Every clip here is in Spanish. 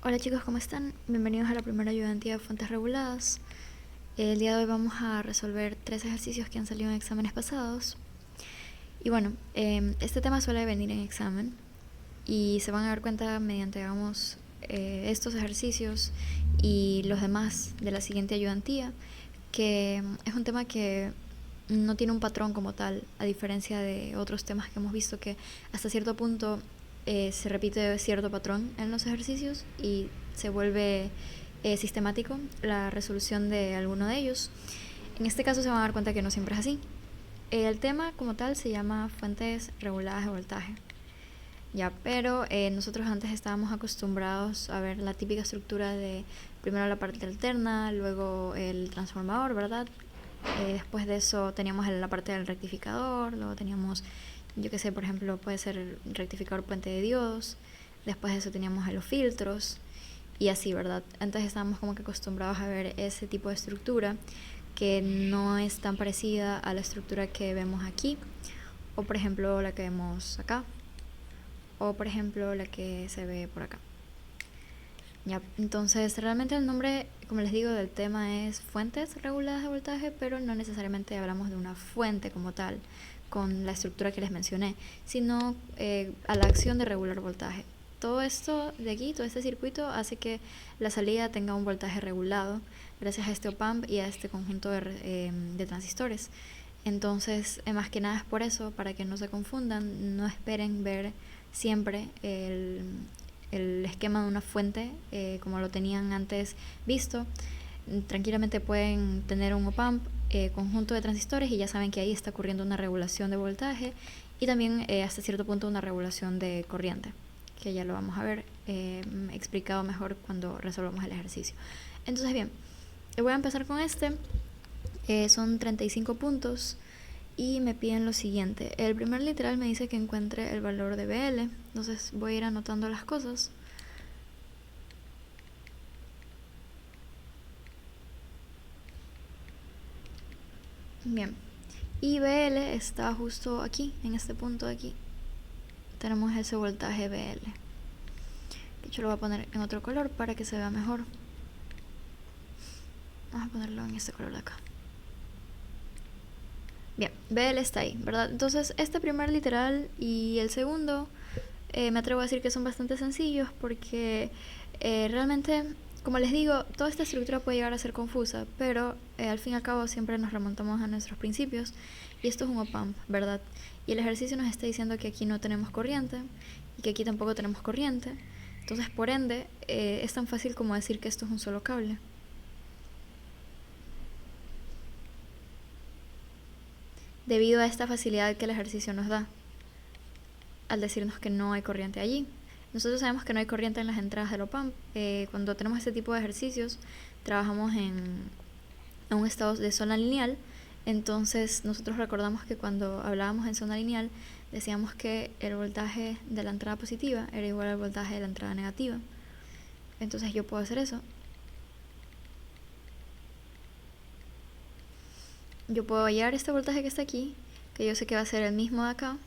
Hola chicos, ¿cómo están? Bienvenidos a la primera ayudantía de fuentes reguladas. El día de hoy vamos a resolver 3 ejercicios que han salido en exámenes pasados. Y bueno, este tema suele venir en examen y se van a dar cuenta mediante hagamos estos ejercicios y los demás de la siguiente ayudantía que es un tema que no tiene un patrón como tal, a diferencia de otros temas que hemos visto que hasta cierto punto se repite cierto patrón en los ejercicios y se vuelve sistemático la resolución de alguno de ellos. En este caso se van a dar cuenta que no siempre es así. El tema como tal se llama fuentes reguladas de voltaje. Ya, pero nosotros antes estábamos acostumbrados a ver la típica estructura de primero la parte alterna, luego el transformador, ¿verdad? Después de eso teníamos la parte del rectificador, luego teníamos, yo qué sé, por ejemplo, puede ser el rectificador puente de diodos, después de eso teníamos los filtros y así, ¿verdad? Antes estábamos como que acostumbrados a ver ese tipo de estructura que no es tan parecida a la estructura que vemos aquí, o por ejemplo la que vemos acá, o por ejemplo la que se ve por acá. Ya, entonces realmente el nombre, como les digo, del tema es fuentes reguladas de voltaje, pero no necesariamente hablamos de una fuente como tal, con la estructura que les mencioné, sino a la acción de regular voltaje. Todo esto de aquí, todo este circuito, hace que la salida tenga un voltaje regulado gracias a este op-amp y a este conjunto de transistores. Entonces, más que nada es por eso, para que no se confundan, no esperen ver siempre el esquema de una fuente como lo tenían antes visto. Tranquilamente pueden tener un op-amp, conjunto de transistores, y ya saben que ahí está ocurriendo una regulación de voltaje y también hasta cierto punto una regulación de corriente, que ya lo vamos a ver explicado mejor cuando resolvamos el ejercicio. Entonces bien, voy a empezar con este. Son 35 puntos y me piden lo siguiente. El primer literal me dice que encuentre el valor de BL, entonces voy a ir anotando las cosas. Bien, y BL está justo aquí, en este punto de aquí. Tenemos ese voltaje BL. Yo lo voy a poner en otro color para que se vea mejor. Vamos a ponerlo en este color de acá. Bien, BL está ahí, ¿verdad? Entonces este primer literal y el segundo me atrevo a decir que son bastante sencillos porque realmente, como les digo, toda esta estructura puede llegar a ser confusa, pero al fin y al cabo siempre nos remontamos a nuestros principios y esto es un op-amp, ¿verdad? Y el ejercicio nos está diciendo que aquí no tenemos corriente y que aquí tampoco tenemos corriente, entonces por ende es tan fácil como decir que esto es un solo cable. Debido a esta facilidad que el ejercicio nos da al decirnos que no hay corriente allí. Nosotros sabemos que no hay corriente en las entradas del op-amp. Cuando tenemos este tipo de ejercicios, trabajamos en un estado de zona lineal. Entonces nosotros recordamos que cuando hablábamos en zona lineal, decíamos que el voltaje de la entrada positiva era igual al voltaje de la entrada negativa. Entonces yo puedo hacer eso. Yo puedo hallar este voltaje que está aquí, que yo sé que va a ser el mismo de acá,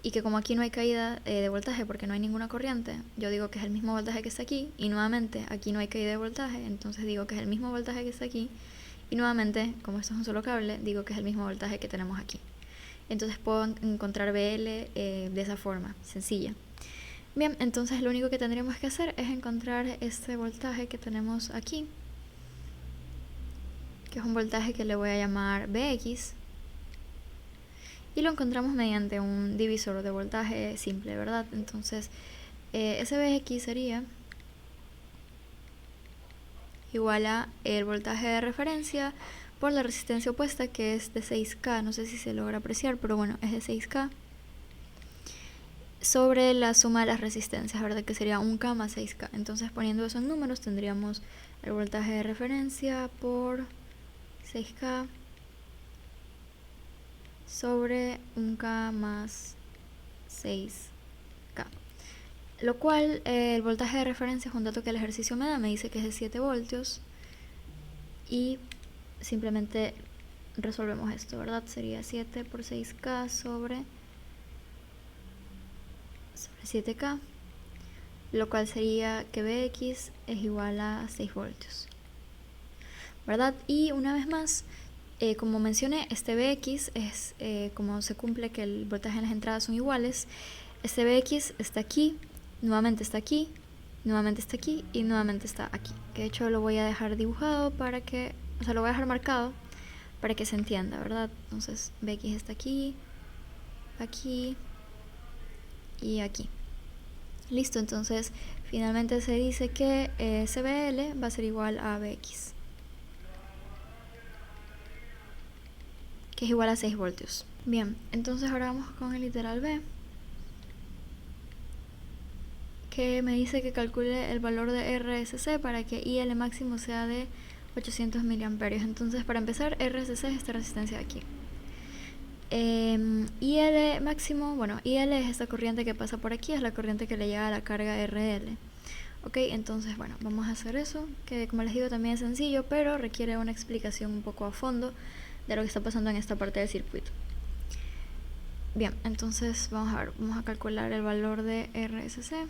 y que como aquí no hay caída de voltaje porque no hay ninguna corriente, yo digo que es el mismo voltaje que está aquí, y nuevamente aquí no hay caída de voltaje, entonces digo que es el mismo voltaje que está aquí, y nuevamente, como esto es un solo cable, digo que es el mismo voltaje que tenemos aquí. Entonces puedo encontrar BL de esa forma, sencilla. Bien, entonces lo único que tendríamos que hacer es encontrar este voltaje que tenemos aquí, que es un voltaje que le voy a llamar BX, y lo encontramos mediante un divisor de voltaje simple, ¿verdad? Entonces ese BX sería igual a el voltaje de referencia por la resistencia opuesta, que es de 6K, no sé si se logra apreciar, pero bueno, es de 6K, sobre la suma de las resistencias, ¿verdad? Que sería 1K más 6K. Entonces poniendo eso en números tendríamos el voltaje de referencia por 6K sobre 1K más 6K. Lo cual, el voltaje de referencia es un dato que el ejercicio me da, me dice que es de 7 voltios. Y simplemente resolvemos esto, ¿verdad? Sería 7 por 6K sobre 7K. lo cual sería que Bx es igual a 6 voltios, ¿verdad? Y una vez más, como mencioné, este Bx es como se cumple que el voltaje en las entradas son iguales. Este Bx está aquí, nuevamente está aquí, nuevamente está aquí y nuevamente está aquí. Que de hecho lo voy a dejar dibujado para que, o sea, lo voy a dejar marcado para que se entienda, ¿verdad? Entonces Bx está aquí, aquí y aquí. Listo, entonces finalmente se dice que CBL va a ser igual a Bx, que es igual a 6 voltios. Bien, entonces ahora vamos con el literal B, que me dice que calcule el valor de RSC para que IL máximo sea de 800 miliamperios. Entonces, para empezar, RSC es esta resistencia de aquí. IL máximo, bueno, IL es esta corriente que pasa por aquí, es la corriente que le llega a la carga RL. Ok, entonces, bueno, vamos a hacer eso, que como les digo también es sencillo, pero requiere una explicación un poco a fondo de lo que está pasando en esta parte del circuito. Bien, entonces vamos a ver, vamos a calcular el valor de RSC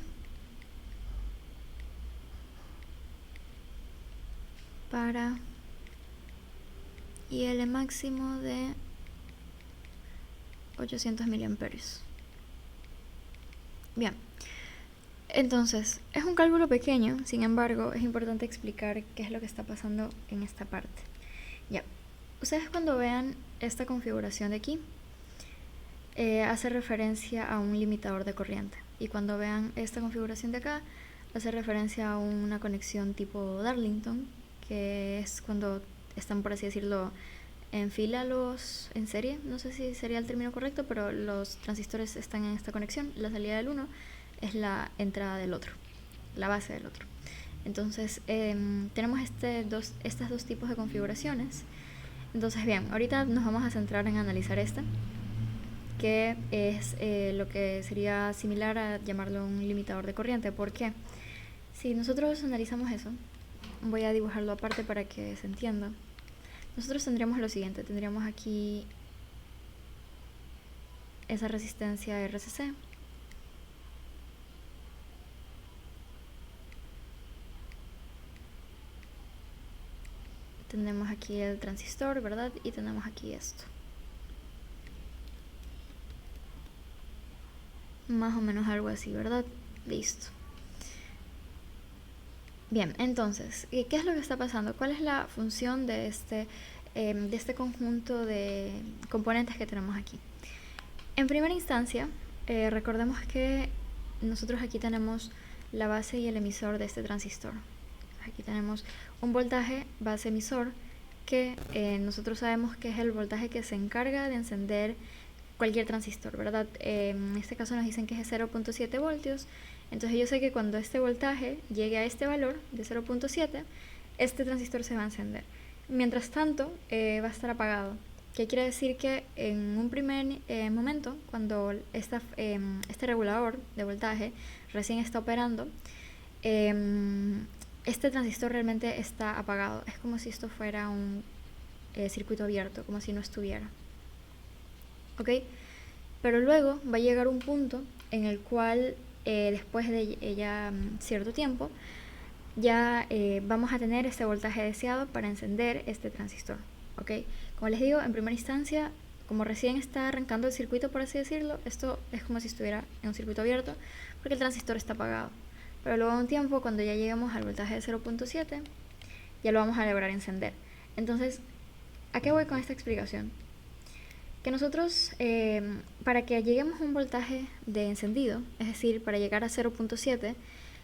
para IL máximo de 800 miliamperios. Bien, entonces es un cálculo pequeño, sin embargo es importante explicar qué es lo que está pasando en esta parte. Ya, ustedes cuando vean esta configuración de aquí, hace referencia a un limitador de corriente, y cuando vean esta configuración de acá, hace referencia a una conexión tipo Darlington, que es cuando están, por así decirlo, en fila en serie, no sé si sería el término correcto, pero los transistores están en esta conexión. La salida del uno es la entrada del otro, la base del otro. Entonces tenemos estos dos tipos de configuraciones. Entonces bien, ahorita nos vamos a centrar en analizar esta, que es lo que sería similar a llamarlo un limitador de corriente. ¿Por qué? Si nosotros analizamos eso, voy a dibujarlo aparte para que se entienda. Nosotros tendríamos lo siguiente, tendríamos aquí esa resistencia RCC, tenemos aquí el transistor, ¿verdad? Y tenemos aquí esto. Más o menos algo así, ¿verdad? Listo. Bien, entonces, ¿qué es lo que está pasando? ¿Cuál es la función de este conjunto de componentes que tenemos aquí? En primera instancia, recordemos que nosotros aquí tenemos la base y el emisor de este transistor. Aquí tenemos un voltaje base emisor que nosotros sabemos que es el voltaje que se encarga de encender cualquier transistor, ¿verdad? En este caso nos dicen que es 0.7 voltios. Entonces yo sé que cuando este voltaje llegue a este valor de 0.7, este transistor se va a encender. Mientras tanto, va a estar apagado. ¿Qué quiere decir? Que en un primer momento, cuando este regulador de voltaje recién está operando, este transistor realmente está apagado. Es como si esto fuera un circuito abierto, como si no estuviera. ¿Ok? Pero luego va a llegar un punto en el cual después de ya cierto tiempo ya vamos a tener este voltaje deseado para encender este transistor, ¿ok? Como les digo, en primera instancia, como recién está arrancando el circuito, por así decirlo, esto es como si estuviera en un circuito abierto porque el transistor está apagado. Pero luego de un tiempo, cuando ya lleguemos al voltaje de 0.7, ya lo vamos a lograr encender. Entonces, ¿a qué voy con esta explicación? Que nosotros, para que lleguemos a un voltaje de encendido, es decir, para llegar a 0.7,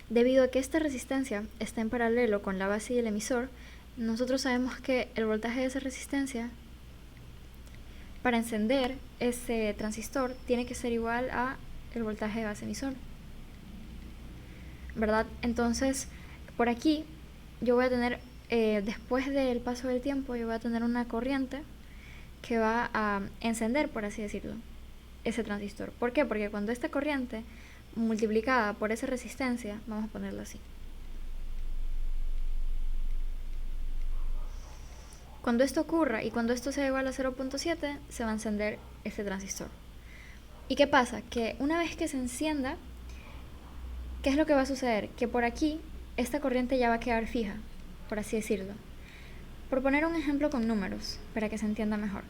debido a que esta resistencia está en paralelo con la base y el emisor, nosotros sabemos que el voltaje de esa resistencia, para encender ese transistor, tiene que ser igual a el voltaje de base emisor, ¿verdad? Entonces, por aquí, yo voy a tener, después del paso del tiempo, yo voy a tener una corriente que va a encender, por así decirlo, ese transistor. ¿Por qué? Porque cuando esta corriente multiplicada por esa resistencia, vamos a ponerlo así, cuando esto ocurra y cuando esto sea igual a 0.7, se va a encender este transistor. ¿Y qué pasa? Que una vez que se encienda, ¿Qué es lo que va a suceder? Que por aquí esta corriente ya va a quedar fija, por así decirlo. Por poner un ejemplo con números, para que se entienda mejor.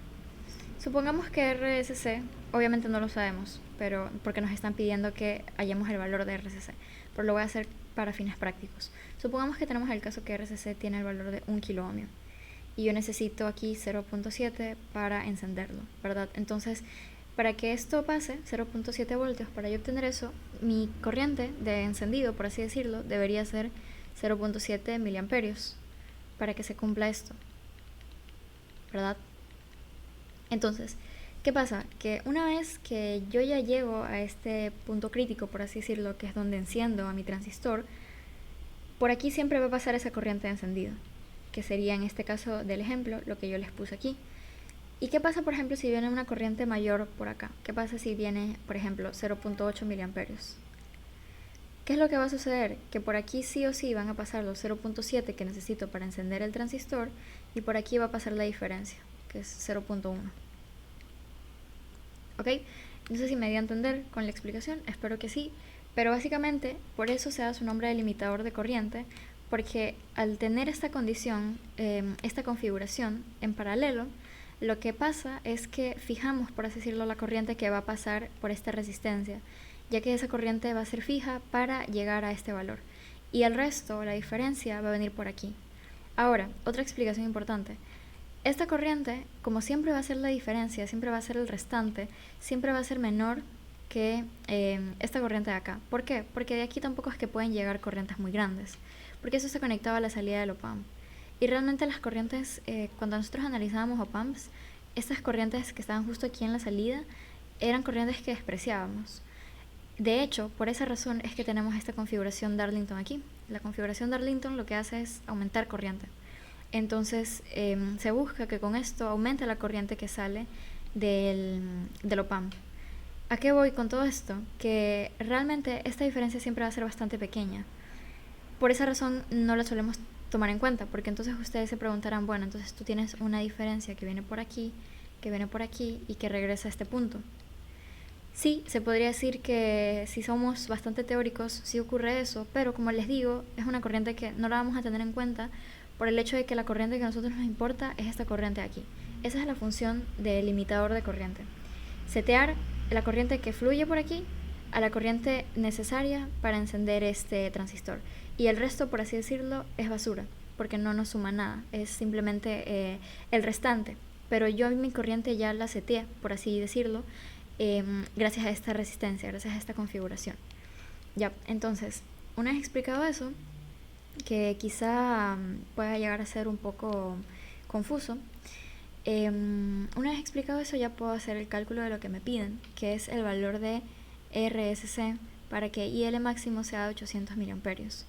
Supongamos que RSC, obviamente no lo sabemos, pero porque nos están pidiendo que hallemos el valor de RSC, pero lo voy a hacer para fines prácticos. Supongamos que tenemos el caso que RSC tiene el valor de 1 kiloohmio y yo necesito aquí 0.7 para encenderlo, ¿verdad? Entonces, para que esto pase, 0.7 voltios, para yo obtener eso, mi corriente de encendido, por así decirlo, debería ser 0.7 miliamperios para que se cumpla esto, ¿verdad? Entonces, ¿qué pasa? Que una vez que yo ya llego a este punto crítico, por así decirlo, que es donde enciendo a mi transistor, por aquí siempre va a pasar esa corriente de encendido, que sería en este caso del ejemplo lo que yo les puse aquí. ¿Y qué pasa, por ejemplo, si viene una corriente mayor por acá? ¿Qué pasa si viene, por ejemplo, 0.8 miliamperios? ¿Qué es lo que va a suceder? Que por aquí sí o sí van a pasar los 0.7 que necesito para encender el transistor y por aquí va a pasar la diferencia, que es 0.1. ¿Ok? No sé si me di a entender con la explicación, espero que sí, pero básicamente por eso se da su nombre de limitador de corriente, porque al tener esta condición, esta configuración en paralelo, lo que pasa es que fijamos, por así decirlo, la corriente que va a pasar por esta resistencia, ya que esa corriente va a ser fija para llegar a este valor. Y el resto, la diferencia, va a venir por aquí. Ahora, otra explicación importante. Esta corriente, como siempre va a ser la diferencia, siempre va a ser el restante, siempre va a ser menor que esta corriente de acá. ¿Por qué? Porque de aquí tampoco es que pueden llegar corrientes muy grandes, porque eso está conectado a la salida del op-amp. Y realmente las corrientes, cuando nosotros analizábamos op-amps, estas corrientes que estaban justo aquí en la salida, eran corrientes que despreciábamos. De hecho, por esa razón es que tenemos esta configuración Darlington aquí. La configuración Darlington lo que hace es aumentar corriente. Entonces se busca que con esto aumente la corriente que sale del op-amp. ¿A qué voy con todo esto? Que realmente esta diferencia siempre va a ser bastante pequeña. Por esa razón no la solemos tomar en cuenta, porque entonces ustedes se preguntarán, bueno, entonces tú tienes una diferencia que viene por aquí, que viene por aquí y que regresa a este punto. Sí, se podría decir que si somos bastante teóricos, sí ocurre eso, pero como les digo, es una corriente que no la vamos a tener en cuenta por el hecho de que la corriente que a nosotros nos importa es esta corriente de aquí. Esa es la función del limitador de corriente. Setear la corriente que fluye por aquí a la corriente necesaria para encender este transistor. Y el resto, por así decirlo, es basura, porque no nos suma nada, es simplemente el restante. Pero yo mi corriente ya la seteé, por así decirlo, gracias a esta resistencia, gracias a esta configuración. Ya, entonces, una vez explicado eso, que quizá pueda llegar a ser un poco confuso, una vez explicado eso ya puedo hacer el cálculo de lo que me piden, que es el valor de RSC para que IL máximo sea de 800 miliamperios.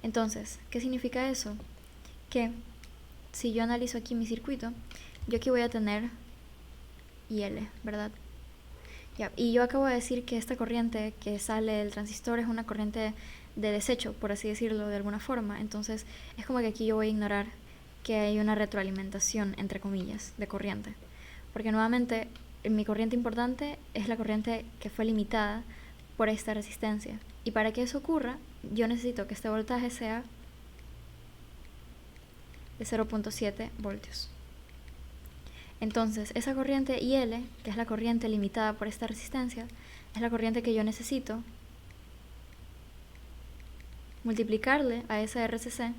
Entonces, ¿qué significa eso? Que si yo analizo aquí mi circuito, yo aquí voy a tener IL, ¿verdad? Ya, y yo acabo de decir que esta corriente que sale del transistor es una corriente de desecho, por así decirlo de alguna forma. Entonces es como que aquí yo voy a ignorar que hay una retroalimentación, entre comillas, de corriente. Porque nuevamente mi corriente importante es la corriente que fue limitada por esta resistencia. Y para que eso ocurra, yo necesito que este voltaje sea de 0.7 voltios. Entonces, esa corriente IL, que es la corriente limitada por esta resistencia, es la corriente que yo necesito multiplicarle a esa RCC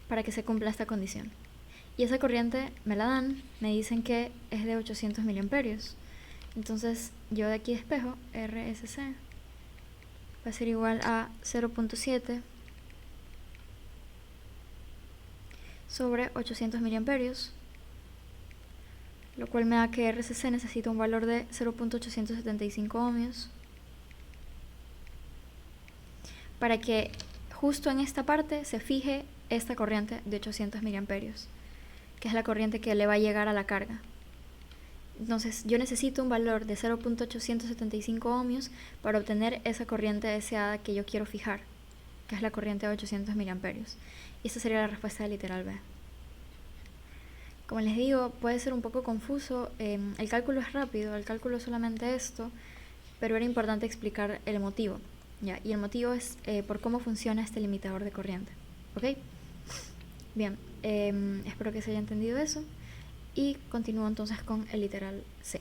para que se cumpla esta condición. Y esa corriente me la dan, me dicen que es de 800 miliamperios. Entonces, yo de aquí despejo RSC va a ser igual a 0.7 sobre 800 miliamperios, lo cual me da que RCC necesita un valor de 0.875 ohmios para que justo en esta parte se fije esta corriente de 800 miliamperios, que es la corriente que le va a llegar a la carga. Entonces yo necesito un valor de 0.875 ohmios para obtener esa corriente deseada que yo quiero fijar, que es la corriente de 800 miliamperios. Y esta sería la respuesta de literal B. Como les digo, puede ser un poco confuso, el cálculo es rápido, el cálculo es solamente esto, pero era importante explicar el motivo. ¿ya? Y el motivo es por cómo funciona este limitador de corriente, ¿ok? Bien, espero que se haya entendido eso. Y continúo entonces con el literal C.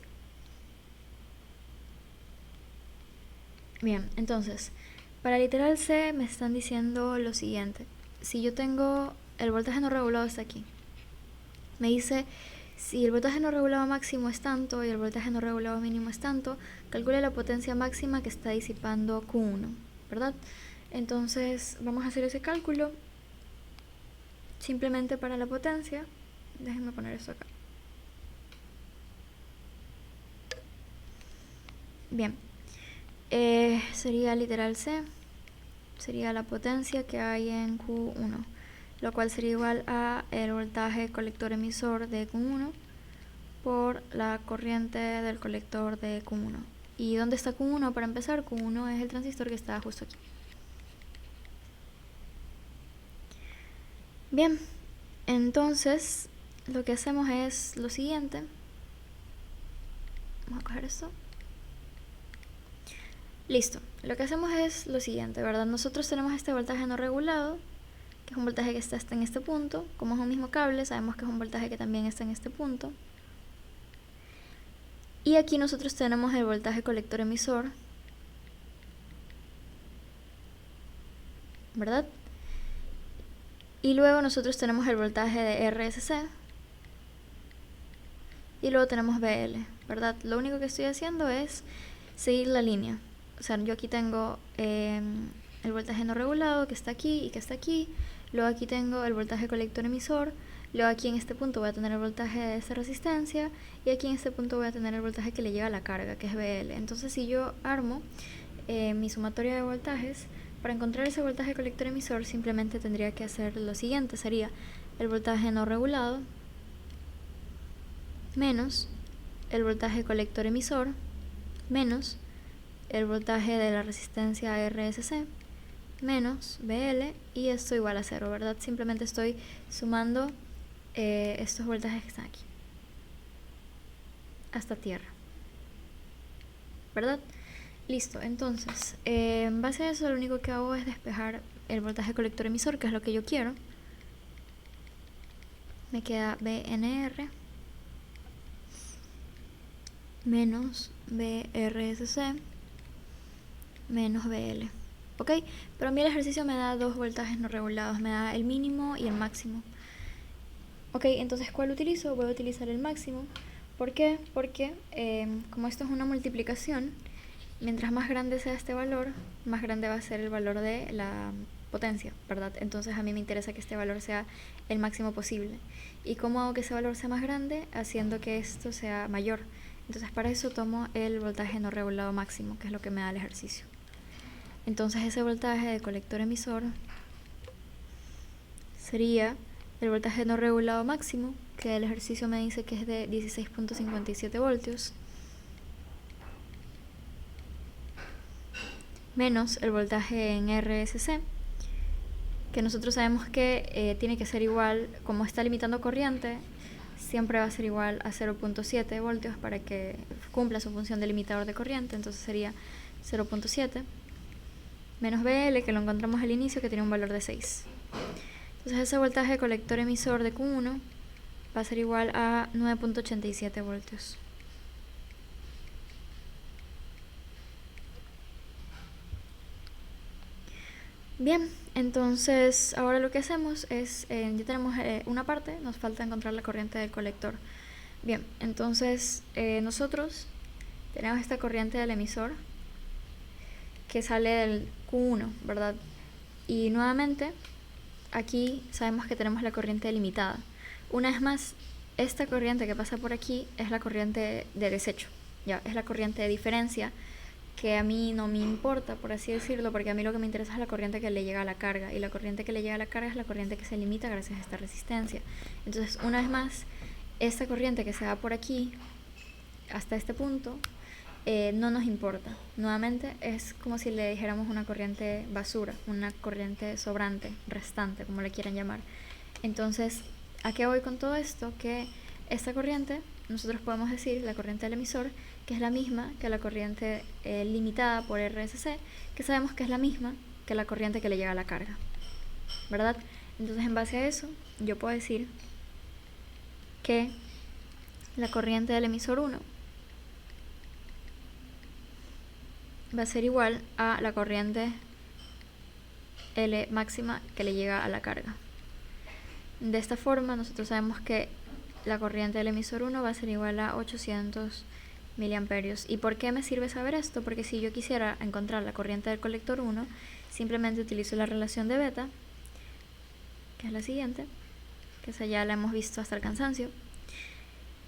Bien, entonces, para el literal C me están diciendo lo siguiente. Si yo tengo el voltaje no regulado está aquí. Me dice, si el voltaje no regulado máximo es tanto y el voltaje no regulado mínimo es tanto, calcule la potencia máxima que está disipando Q1, ¿verdad? Entonces, vamos a hacer ese cálculo. Simplemente para la potencia, déjenme poner esto acá. Bien, sería literal C, sería la potencia que hay en Q1, lo cual sería igual a el voltaje colector emisor de Q1 por la corriente del colector de Q1. ¿Y dónde está Q1? Para empezar, Q1 es el transistor que está justo aquí. Bien, entonces lo que hacemos es lo siguiente. Vamos a coger esto. Listo, lo que hacemos es lo siguiente, ¿verdad? Nosotros tenemos este voltaje no regulado, que es un voltaje que está en este punto. Como es un mismo cable, sabemos que es un voltaje que también está en este punto. Y aquí nosotros tenemos el voltaje colector emisor, ¿verdad? Y luego nosotros tenemos el voltaje de RSC. Y luego tenemos BL, ¿verdad? Lo único que estoy haciendo es seguir la línea. O sea, yo aquí tengo el voltaje no regulado que está aquí y que está aquí. Luego aquí tengo el voltaje colector emisor. Luego aquí en este punto voy a tener el voltaje de esta resistencia. Y aquí en este punto voy a tener el voltaje que le llega a la carga, que es BL. Entonces si yo armo mi sumatoria de voltajes, para encontrar ese voltaje colector emisor simplemente tendría que hacer lo siguiente. Sería el voltaje no regulado menos el voltaje colector emisor menos el voltaje de la resistencia RSC menos BL, y esto igual a 0, ¿verdad? Simplemente estoy sumando estos voltajes que están aquí hasta tierra, ¿verdad? Listo, entonces en base a eso lo único que hago es despejar el voltaje colector emisor, que es lo que yo quiero. Me queda BNR menos BRSC menos BL, ¿ok? Pero a mí el ejercicio me da dos voltajes no regulados, me da el mínimo y el máximo. Ok, entonces ¿cuál utilizo? Voy a utilizar el máximo. ¿Por qué? Porque como esto es una multiplicación, mientras más grande sea este valor, más grande va a ser el valor de la potencia, ¿verdad? Entonces a mí me interesa que este valor sea el máximo posible. ¿Y cómo hago que ese valor sea más grande? Haciendo que esto sea mayor. Entonces para eso tomo el voltaje no regulado máximo, que es lo que me da el ejercicio. Entonces ese voltaje de colector emisor sería el voltaje no regulado máximo, que el ejercicio me dice que es de 16.57 voltios, menos el voltaje en RSC, que nosotros sabemos que tiene que ser igual, como está limitando corriente, siempre va a ser igual a 0.7 voltios para que cumpla su función de limitador de corriente. Entonces sería 0.7 menos BL, que lo encontramos al inicio, que tiene un valor de 6. Entonces ese voltaje colector emisor de Q1 va a ser igual a 9.87 voltios. Bien, entonces ahora lo que hacemos es, ya tenemos una parte, nos falta encontrar la corriente del colector. Bien, entonces nosotros tenemos esta corriente del emisor que sale del Q1, ¿verdad? Y nuevamente aquí sabemos que tenemos la corriente limitada. Una vez más, esta corriente que pasa por aquí es la corriente de desecho, ya, es la corriente de diferencia, que a mí no me importa, por así decirlo, porque a mí lo que me interesa es la corriente que le llega a la carga, y la corriente que le llega a la carga es la corriente que se limita gracias a esta resistencia. Entonces, una vez más, esta corriente que se va por aquí hasta este punto no nos importa. Nuevamente es como si le dijéramos una corriente basura, una corriente sobrante, restante, como le quieran llamar. Entonces, ¿a qué voy con todo esto? Que esta corriente, nosotros podemos decir, la corriente del emisor, que es la misma que la corriente limitada por RSC, que sabemos que es la misma que la corriente que le llega a la carga, ¿verdad? Entonces, en base a eso, yo puedo decir que la corriente del emisor 1 va a ser igual a la corriente L máxima que le llega a la carga. De esta forma, nosotros sabemos que la corriente del emisor 1 va a ser igual a 800 miliamperios. ¿Y por qué me sirve saber esto? Porque si yo quisiera encontrar la corriente del colector 1, simplemente utilizo la relación de beta, que es la siguiente, que esa ya la hemos visto hasta el cansancio,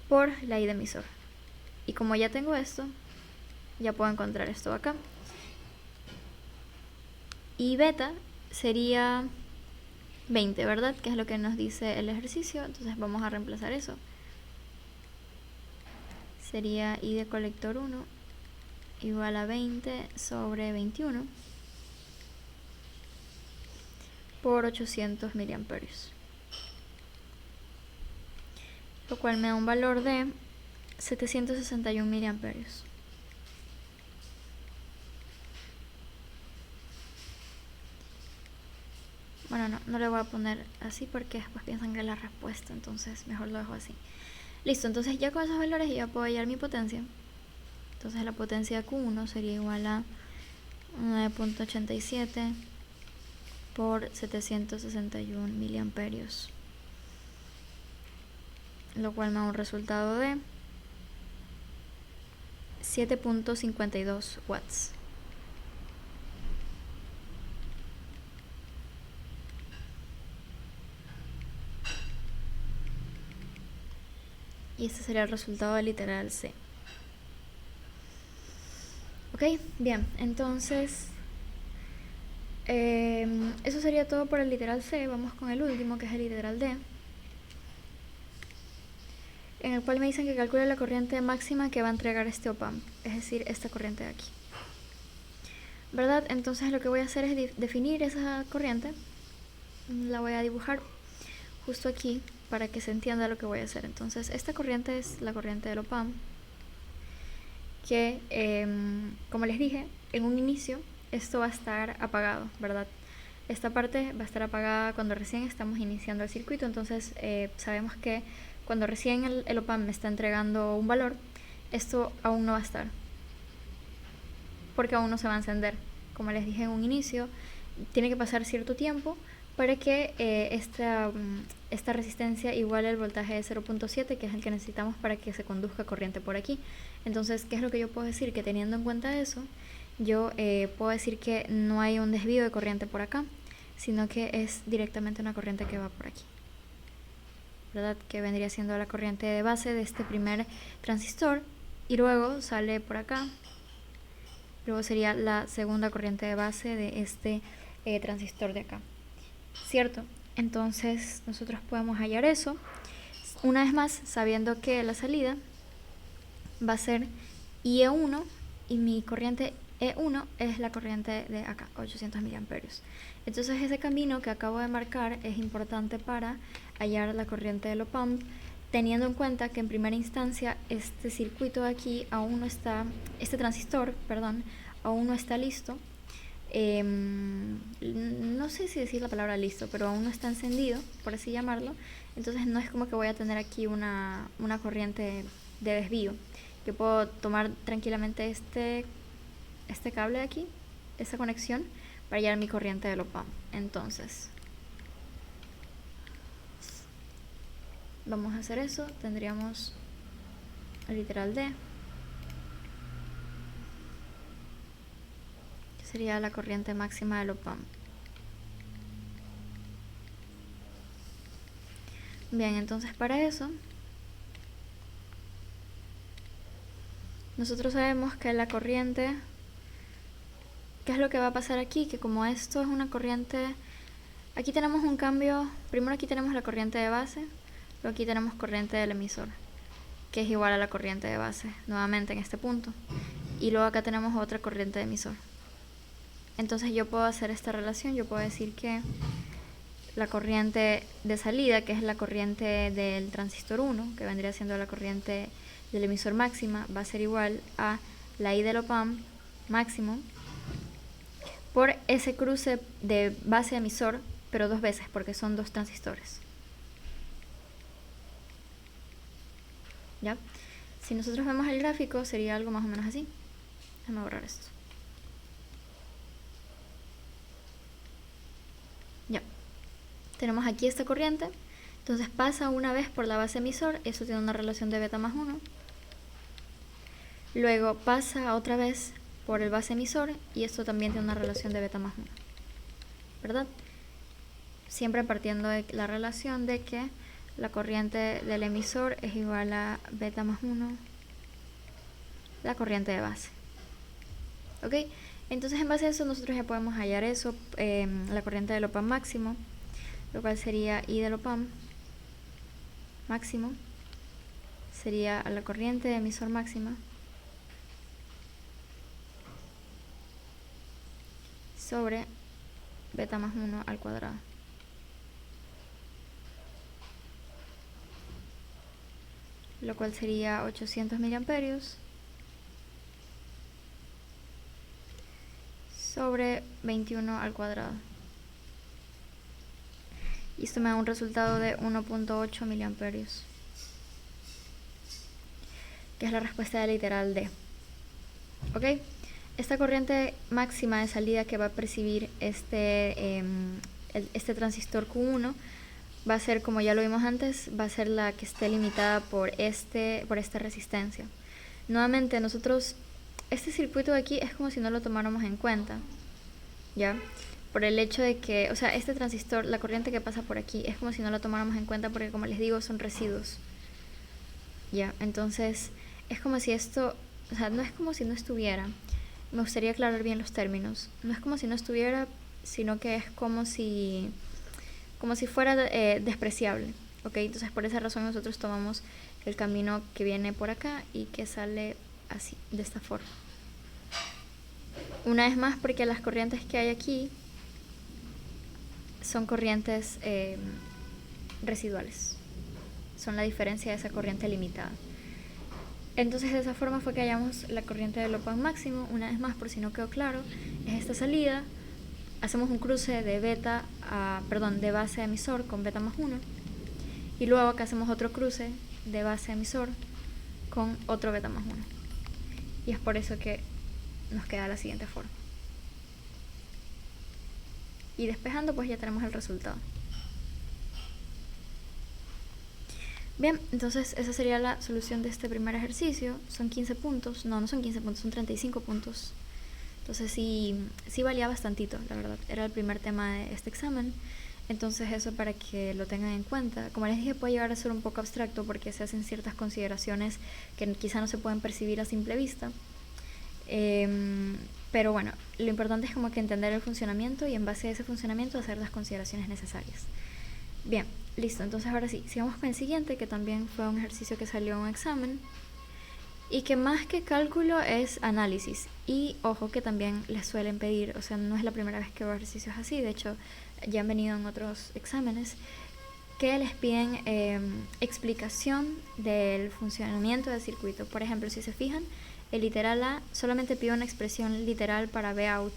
por la I de emisor. Y como ya tengo esto, ya puedo encontrar esto acá. Y beta sería 20, ¿verdad? Que es lo que nos dice el ejercicio. Entonces vamos a reemplazar eso. Sería I de colector 1 igual a 20 sobre 21 por 800 miliamperios. Lo cual me da un valor de 761 miliamperios. Bueno, no le voy a poner así porque después piensan que es la respuesta, entonces mejor lo dejo así. Listo, entonces ya con esos valores ya puedo hallar mi potencia. Entonces la potencia Q1 sería igual a 9.87 por 761 miliamperios, lo cual me da un resultado de 7.52 watts. Y este sería el resultado del literal C. Ok, bien, entonces eso sería todo por el literal C. Vamos con el último, que es el literal D, en el cual me dicen que calcule la corriente máxima que va a entregar este op-amp, es decir, esta corriente de aquí, ¿verdad? Entonces lo que voy a hacer es definir esa corriente. La voy a dibujar justo aquí para que se entienda lo que voy a hacer. Entonces esta corriente es la corriente del op-amp, que como les dije, en un inicio esto va a estar apagado, ¿verdad? Esta parte va a estar apagada cuando recién estamos iniciando el circuito. Entonces sabemos que cuando recién el op-amp me está entregando un valor, esto aún no va a estar, porque aún no se va a encender. Como les dije en un inicio, tiene que pasar cierto tiempo para que esta resistencia iguale el voltaje de 0.7, que es el que necesitamos para que se conduzca corriente por aquí. Entonces, ¿qué es lo que yo puedo decir? Que teniendo en cuenta eso, yo puedo decir que no hay un desvío de corriente por acá, sino que es directamente una corriente que va por aquí, ¿verdad? Que vendría siendo la corriente de base de este primer transistor, y luego sale por acá. Luego sería la segunda corriente de base de este transistor de acá, ¿cierto? Entonces nosotros podemos hallar eso, una vez más, sabiendo que la salida va a ser IE1 y mi corriente E1 es la corriente de acá, 800 miliamperios. Entonces ese camino que acabo de marcar es importante para hallar la corriente del op-amp, teniendo en cuenta que en primera instancia este circuito de aquí aún no está, este transistor, perdón, aún no está listo. No sé si decir la palabra listo, pero aún no está encendido, por así llamarlo. Entonces no es como que voy a tener aquí una corriente de desvío. Yo puedo tomar tranquilamente este cable de aquí, esa conexión, para hallar mi corriente del op-amp. Entonces vamos a hacer eso. Tendríamos el literal D, que sería la corriente máxima del op-amp. Bien, entonces para eso nosotros sabemos que la corriente, ¿qué es lo que va a pasar aquí? Que como esto es una corriente, aquí tenemos un cambio. Primero aquí tenemos la corriente de base, luego aquí tenemos corriente del emisor, que es igual a la corriente de base, nuevamente en este punto, y luego acá tenemos otra corriente de emisor. Entonces yo puedo hacer esta relación. Yo puedo decir que la corriente de salida, que es la corriente del transistor 1, que vendría siendo la corriente del emisor máxima va a ser igual a la I del OPAMP máximo por ese cruce de base emisor, pero 2 veces porque son 2 transistores. ¿Ya? Si nosotros vemos el gráfico sería algo más o menos así. Déjame borrar esto. Ya. Tenemos aquí esta corriente. Entonces pasa una vez por la base emisor, eso tiene una relación de beta más 1. Luego pasa otra vez por el base emisor y esto también tiene una relación de beta más 1. ¿Verdad? Siempre partiendo de la relación de que la corriente del emisor es igual a beta más 1, la corriente de base. ¿Ok? Entonces en base a eso nosotros ya podemos hallar eso, la corriente del OPAMP máximo, lo cual sería I del OPAMP máximo, sería la corriente de emisor máxima sobre beta más 1 al cuadrado. Lo cual sería 800 miliamperios sobre 21 al cuadrado. Y esto me da un resultado de 1.8 miliamperios, que es la respuesta de la literal D. ¿Ok? Esta corriente máxima de salida que va a percibir este transistor Q1 va a ser, como ya lo vimos antes, va a ser la que esté limitada por esta resistencia. Nuevamente, nosotros, este circuito de aquí es como si no lo tomáramos en cuenta, ¿ya? Por el hecho de que, o sea, este transistor, la corriente que pasa por aquí, es como si no lo tomáramos en cuenta porque, como les digo, son residuos, ¿ya? Entonces, es como si esto, o sea, no es como si no estuviera. Me gustaría aclarar bien los términos. No es como si no estuviera, sino que es como si fuera despreciable, ¿ok? Entonces por esa razón nosotros tomamos el camino que viene por acá y que sale así, de esta forma. Una vez más, porque las corrientes que hay aquí son corrientes residuales, son la diferencia de esa corriente limitada. Entonces de esa forma fue que hallamos la corriente del OPAMP máximo. Una vez más, por si no quedó claro, es esta salida. Hacemos un cruce de de base a emisor con beta más 1 y luego acá hacemos otro cruce de base a emisor con otro beta más 1 y es por eso que nos queda la siguiente forma. Y despejando pues ya tenemos el resultado. Bien, entonces esa sería la solución de este primer ejercicio. Son 15 puntos, no son 15 puntos, son 35 puntos. Entonces sí valía bastantito, la verdad. Era el primer tema de este examen. Entonces eso para que lo tengan en cuenta. Como les dije, puede llegar a ser un poco abstracto porque se hacen ciertas consideraciones que quizá no se pueden percibir a simple vista. Pero bueno, lo importante es como que entender el funcionamiento y en base a ese funcionamiento hacer las consideraciones necesarias. Bien, listo. Entonces ahora sí, sigamos con el siguiente, que también fue un ejercicio que salió en un examen. Y que más que cálculo es análisis. Y ojo que también les suelen pedir, o sea, no es la primera vez que veo ejercicios así, de hecho ya han venido en otros exámenes, que les piden explicación del funcionamiento del circuito. Por ejemplo, si se fijan, el literal A solamente pide una expresión literal para Vout,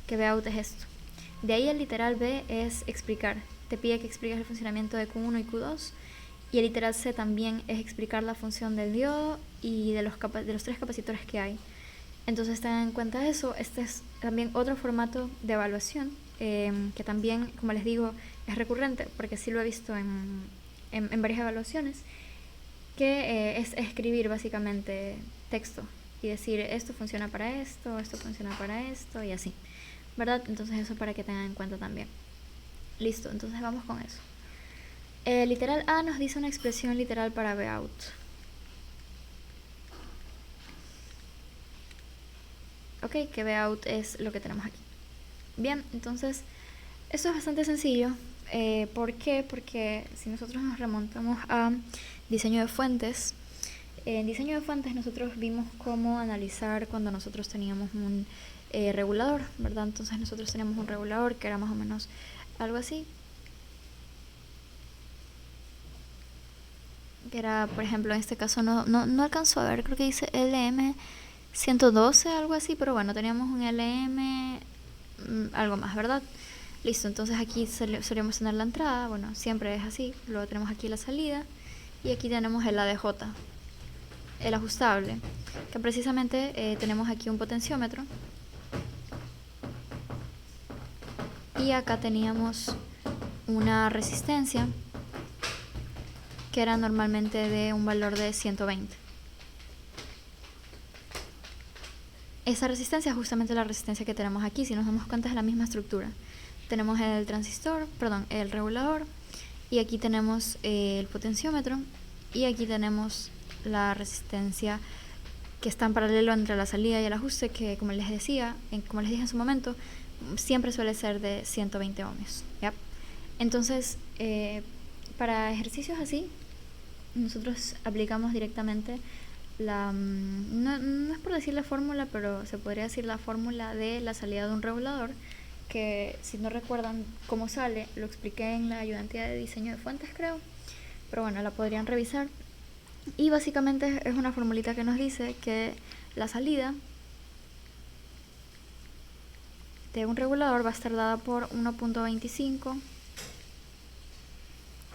que Vout es esto. De ahí el literal B es explicar, te pide que expliques el funcionamiento de Q1 y Q2. Y el literal C también es explicar la función del diodo y de los 3 capacitores que hay. Entonces tengan en cuenta eso. Este es también otro formato de evaluación que también, como les digo, es recurrente porque sí lo he visto en varias evaluaciones, que es escribir básicamente texto y decir esto funciona para esto funciona para esto y así, ¿verdad? Entonces eso para que tengan en cuenta también. Listo, entonces vamos con eso. Literal A nos dice una expresión literal para Vout. Ok, que Vout es lo que tenemos aquí. Bien, entonces esto es bastante sencillo. ¿Por qué? Porque si nosotros nos remontamos a diseño de fuentes, en diseño de fuentes nosotros vimos cómo analizar cuando nosotros teníamos un regulador, ¿verdad? Entonces nosotros teníamos un regulador que era más o menos algo así. que era, por ejemplo, en este caso no alcanzó a ver, creo que dice LM 112, algo así, pero bueno, teníamos un LM, algo más, ¿verdad? Listo, entonces aquí solíamos tener la entrada, bueno, siempre es así, luego tenemos aquí la salida, y aquí tenemos el ADJ, el ajustable, que precisamente tenemos aquí un potenciómetro, y acá teníamos una resistencia, que era normalmente de un valor de 120. Esa resistencia es justamente la resistencia que tenemos aquí. Si nos damos cuenta, es la misma estructura. Tenemos el transistor, perdón, el regulador, y aquí tenemos el potenciómetro, y aquí tenemos la resistencia que está en paralelo entre la salida y el ajuste, que como les dije en su momento, siempre suele ser de 120 ohmios, ¿ya? Entonces, para ejercicios así, nosotros aplicamos directamente no es por decir la fórmula, pero se podría decir la fórmula de la salida de un regulador, que si no recuerdan cómo sale, lo expliqué en la ayudantía de diseño de fuentes, creo, pero bueno, la podrían revisar. Y básicamente es una formulita que nos dice que la salida de un regulador va a estar dada por 1.25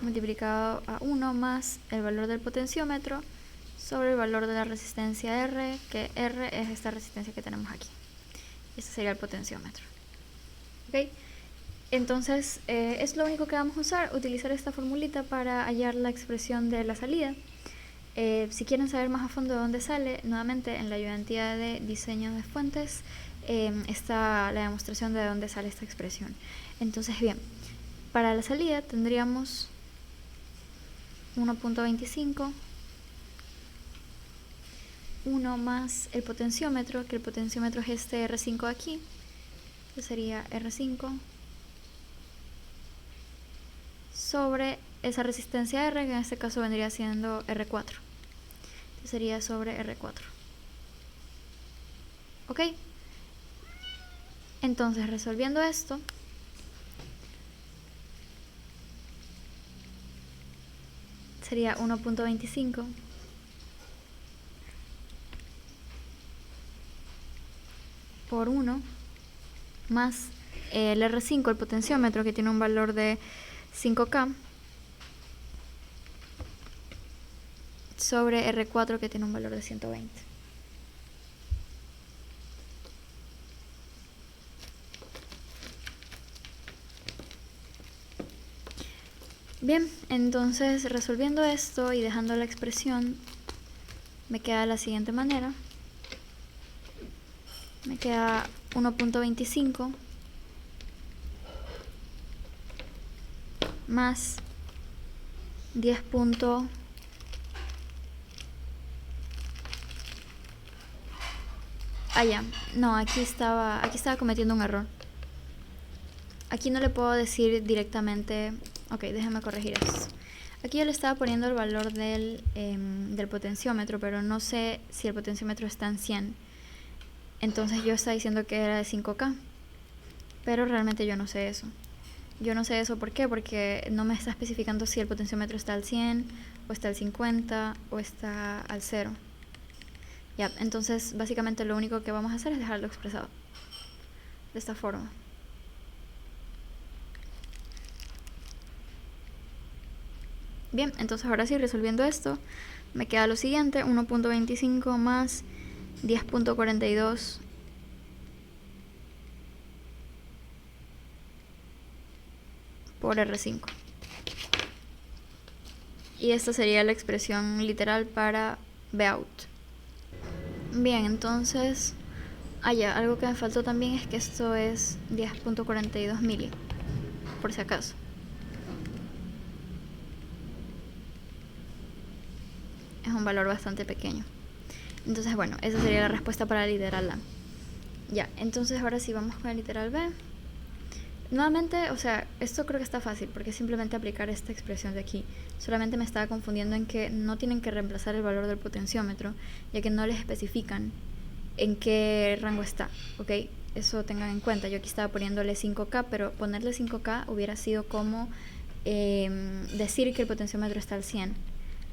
multiplicado a 1 más el valor del potenciómetro sobre el valor de la resistencia R, que R es esta resistencia que tenemos aquí. Este sería el potenciómetro. ¿Ok? Entonces, es lo único que vamos a usar, utilizar esta formulita para hallar la expresión de la salida. Si quieren saber más a fondo de dónde sale, nuevamente en la ayudantía de diseño de fuentes está la demostración de dónde sale esta expresión. Entonces, bien, para la salida tendríamos 1.25, 1 más el potenciómetro, que el potenciómetro es este R5 aquí, que sería R5, sobre esa resistencia R, que en este caso vendría siendo R4, que sería sobre R4. ¿Ok? Entonces, resolviendo esto, sería 1.25 por 1 más el R5, el potenciómetro, que tiene un valor de 5K, sobre R4, que tiene un valor de 120. Bien, entonces resolviendo esto y dejando la expresión, me queda de la siguiente manera. Me queda 1.25 más 10. Ya. No, aquí estaba cometiendo un error. Aquí no le puedo decir directamente. Ok, déjame corregir esto. Aquí yo le estaba poniendo el valor del potenciómetro, pero no sé si el potenciómetro está en 100. Entonces yo estaba diciendo que era de 5K, pero realmente yo no sé eso. Yo no sé eso, ¿por qué? Porque no me está especificando si el potenciómetro está al 100, o está al 50, o está al 0. Ya, entonces básicamente lo único que vamos a hacer es dejarlo expresado de esta forma. Bien, entonces ahora sí, resolviendo esto, me queda lo siguiente: 1.25 más 10.42 por R5. Y esta sería la expresión literal para Vout. Bien, entonces, algo que me faltó también es que esto es 10.42 mili, por si acaso. Es un valor bastante pequeño. Entonces, bueno, esa sería la respuesta para la literal A. Ya, entonces ahora sí vamos con la literal B. Nuevamente, o sea, esto creo que está fácil porque es simplemente aplicar esta expresión de aquí. Solamente me estaba confundiendo en que no tienen que reemplazar el valor del potenciómetro, ya que no les especifican en qué rango está, ¿ok? Eso tengan en cuenta. Yo aquí estaba poniéndole 5K, pero ponerle 5K hubiera sido como decir que el potenciómetro está al 100.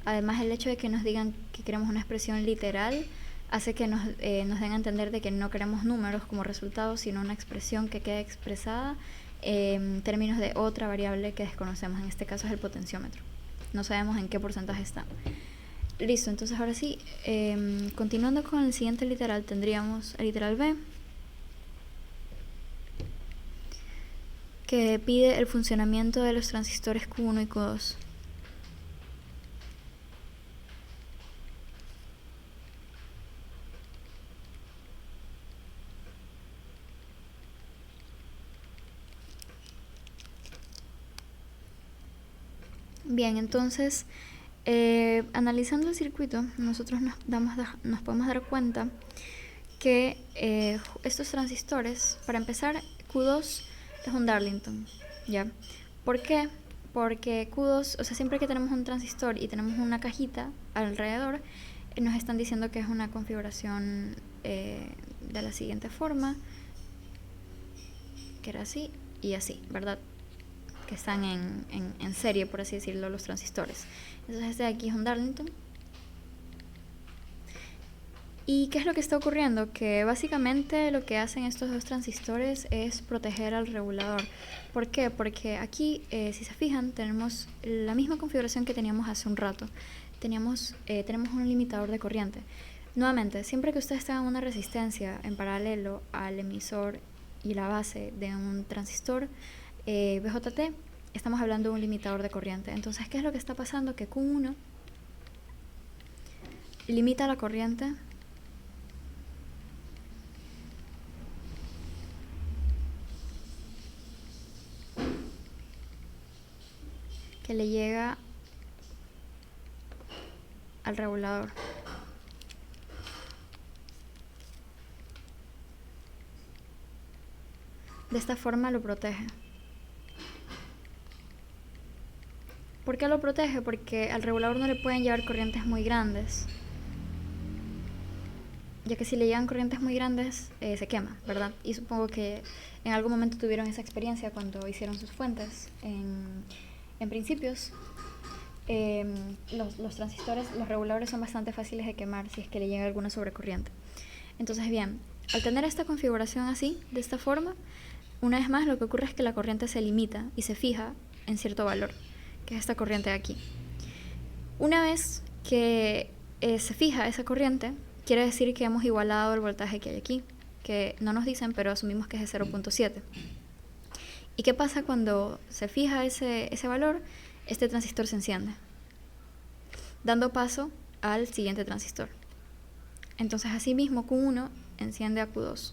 Además, el hecho de que nos digan que queremos una expresión literal hace que nos den a entender de que no queremos números como resultado, sino una expresión que quede expresada en términos de otra variable que desconocemos. En este caso es el potenciómetro. No sabemos en qué porcentaje está. Listo, entonces ahora sí, continuando con el siguiente literal, tendríamos el literal B, que pide el funcionamiento de los transistores Q1 y Q2. Bien, entonces, analizando el circuito, nosotros nos podemos dar cuenta que estos transistores, para empezar, Q2 es un Darlington, ¿ya? ¿Por qué? Porque Q2, o sea, siempre que tenemos un transistor y tenemos una cajita alrededor, nos están diciendo que es una configuración de la siguiente forma, que era así y así, ¿verdad? Que están en serie, por así decirlo, los transistores. Entonces este de aquí es un Darlington. ¿Y qué es lo que está ocurriendo? Que básicamente lo que hacen estos dos transistores es proteger al regulador. ¿Por qué? Porque aquí, si se fijan, tenemos la misma configuración que teníamos hace un rato. Tenemos un limitador de corriente. Nuevamente, siempre que ustedes tengan una resistencia en paralelo al emisor y la base de un transistor BJT, estamos hablando de un limitador de corriente. Entonces, ¿qué es lo que está pasando? Que Q1 limita la corriente que le llega al regulador. De esta forma lo protege. ¿Por qué lo protege? Porque al regulador no le pueden llevar corrientes muy grandes, ya que si le llegan corrientes muy grandes se quema, ¿verdad? Y supongo que en algún momento tuvieron esa experiencia cuando hicieron sus fuentes en principios. Los transistores, los reguladores son bastante fáciles de quemar si es que le llega alguna sobrecorriente. Entonces, bien, al tener esta configuración así, de esta forma, una vez más lo que ocurre es que la corriente se limita y se fija en cierto valor, que es esta corriente de aquí. Una vez que se fija esa corriente, quiere decir que hemos igualado el voltaje que hay aquí, que no nos dicen, pero asumimos que es de 0.7. ¿Y qué pasa cuando se fija ese valor? Este transistor se enciende, dando paso al siguiente transistor. Entonces, asimismo, Q1 enciende a Q2.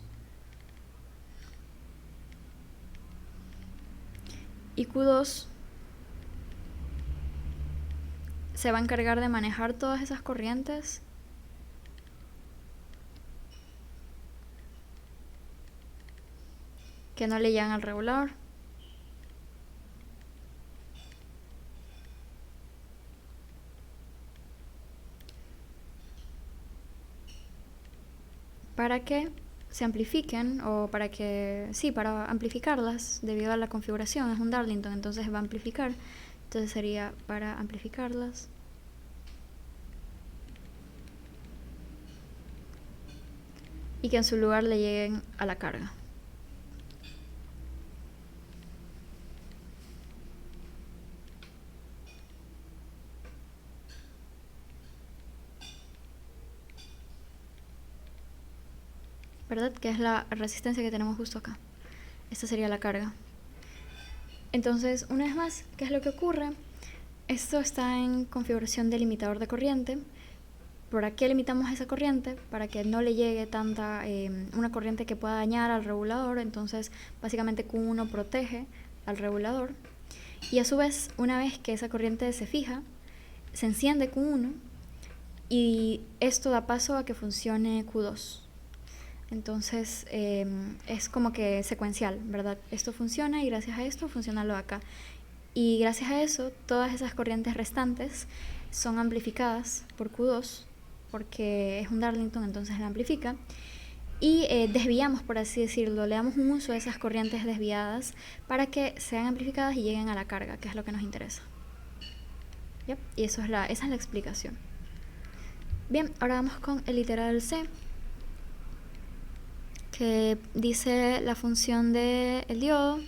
Y Q2 se va a encargar de manejar todas esas corrientes que no le llegan al regulador. Para que se amplifiquen o para amplificarlas debido a la configuración. Es un Darlington, entonces va a amplificar. Entonces sería para amplificarlas. Y que en su lugar le lleguen a la carga. ¿Verdad? Que es la resistencia que tenemos justo acá. Esta sería la carga. Entonces, una vez más, ¿qué es lo que ocurre? Esto está en configuración de limitador de corriente. ¿Para qué limitamos esa corriente? Para que no le llegue una corriente que pueda dañar al regulador. Entonces, básicamente Q1 protege al regulador. Y a su vez, una vez que esa corriente se fija, se enciende Q1 y esto da paso a que funcione Q2. Entonces es como que secuencial, ¿verdad? Esto funciona y gracias a esto funciona lo de acá. Y gracias a eso, todas esas corrientes restantes son amplificadas por Q2, porque es un Darlington, entonces la amplifica. Y desviamos, por así decirlo, le damos un uso a esas corrientes desviadas para que sean amplificadas y lleguen a la carga, que es lo que nos interesa. ¿Yep? Y esa es la explicación. Bien, ahora vamos con el literal C, que dice la función del diodo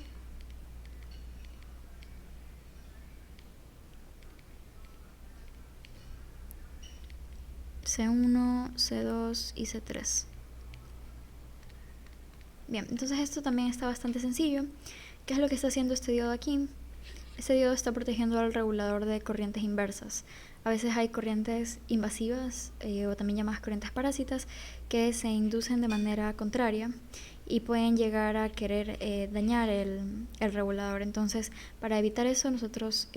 C1, C2 y C3. Bien, entonces esto también está bastante sencillo. ¿Qué es lo que está haciendo este diodo aquí? Este diodo está protegiendo al regulador de corrientes inversas. A veces hay corrientes invasivas o también llamadas corrientes parásitas que se inducen de manera contraria y pueden llegar a querer dañar el regulador. Entonces, para evitar eso, nosotros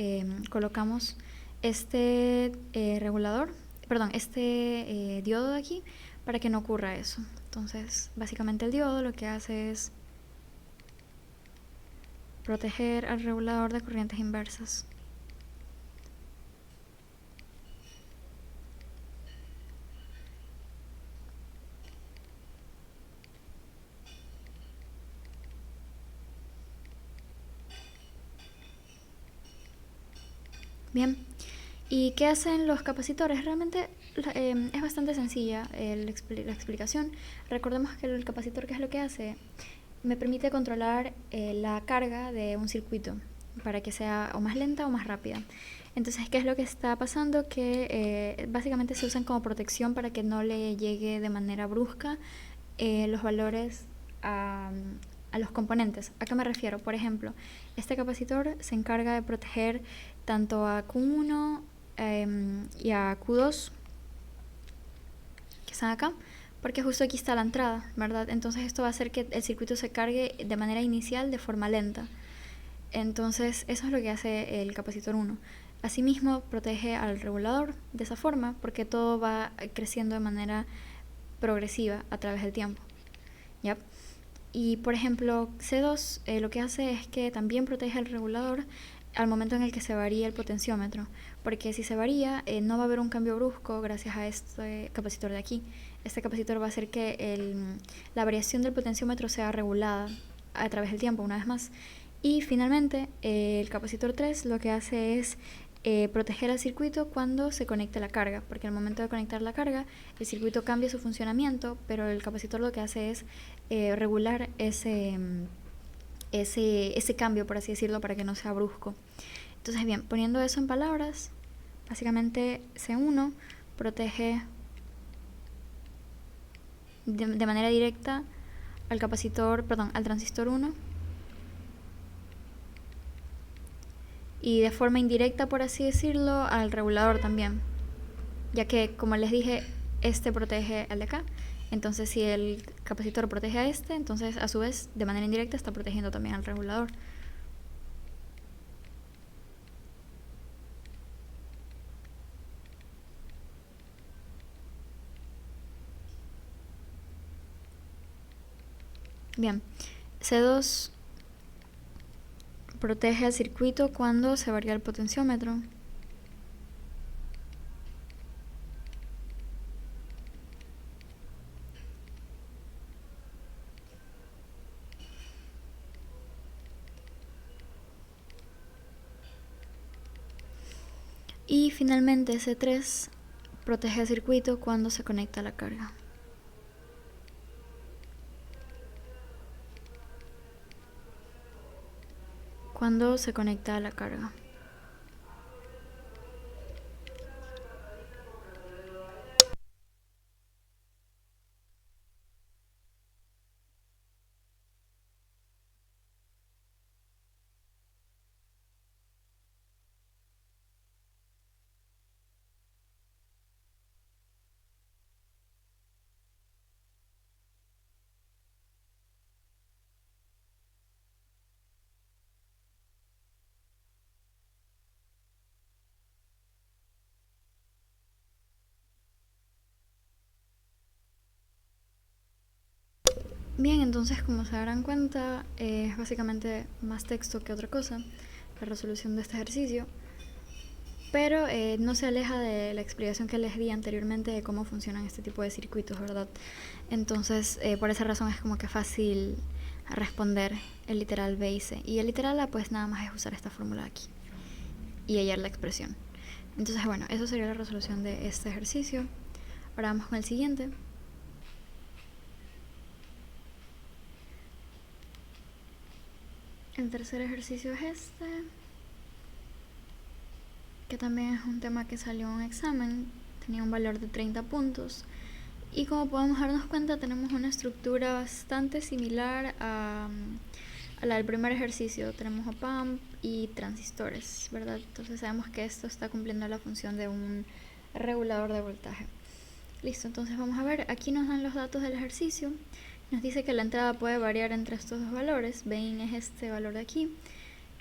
colocamos este diodo de aquí para que no ocurra eso. Entonces, básicamente el diodo lo que hace es proteger al regulador de corrientes inversas. Bien, ¿y qué hacen los capacitores? Realmente es bastante sencilla la explicación. Recordemos que el capacitor, ¿qué es lo que hace? Me permite controlar la carga de un circuito para que sea o más lenta o más rápida. Entonces, ¿qué es lo que está pasando? Que básicamente se usan como protección para que no le llegue de manera brusca los valores a los componentes. ¿A qué me refiero? Por ejemplo, este capacitor se encarga de proteger tanto a Q1 y a Q2, que están acá, porque justo aquí está la entrada, ¿verdad? Entonces esto va a hacer que el circuito se cargue de manera inicial de forma lenta. Entonces eso es lo que hace el capacitor 1. Asimismo protege al regulador de esa forma porque todo va creciendo de manera progresiva a través del tiempo. ¿Ya? Y por ejemplo C2 lo que hace es que también protege al regulador al momento en el que se varía el potenciómetro, porque si se varía no va a haber un cambio brusco gracias a este capacitor de aquí. Este capacitor va a hacer que la variación del potenciómetro sea regulada a través del tiempo una vez más. Y finalmente el capacitor 3 lo que hace es proteger al circuito cuando se conecte la carga, porque al momento de conectar la carga el circuito cambia su funcionamiento, pero el capacitor lo que hace es regular ese cambio, por así decirlo, para que no sea brusco. Entonces, bien, poniendo eso en palabras, básicamente C1 protege de manera directa al transistor 1 y de forma indirecta, por así decirlo, al regulador también, ya que, como les dije, este protege al de acá. Entonces, si el capacitor protege a este, entonces a su vez, de manera indirecta, está protegiendo también al regulador. Bien, C2 protege al circuito cuando se varía el potenciómetro. Y finalmente C3 protege el circuito cuando se conecta a la carga. Cuando se conecta a la carga. Bien, entonces como se darán cuenta es básicamente más texto que otra cosa la resolución de este ejercicio, pero no se aleja de la explicación que les di anteriormente de cómo funcionan este tipo de circuitos, ¿verdad? Entonces por esa razón es como que fácil responder el literal B y C, y el literal A pues nada más es usar esta fórmula aquí y hallar la expresión. Entonces, bueno, eso sería la resolución de este ejercicio. Ahora vamos con el siguiente. El tercer ejercicio es este, que también es un tema que salió en un examen, tenía un valor de 30 puntos. Y como podemos darnos cuenta, tenemos una estructura bastante similar a la del primer ejercicio. Tenemos op-amp y transistores, ¿verdad? Entonces sabemos que esto está cumpliendo la función de un regulador de voltaje. Listo, entonces vamos a ver, aquí nos dan los datos del ejercicio. Nos dice que la entrada puede variar entre estos dos valores. Vein es este valor de aquí.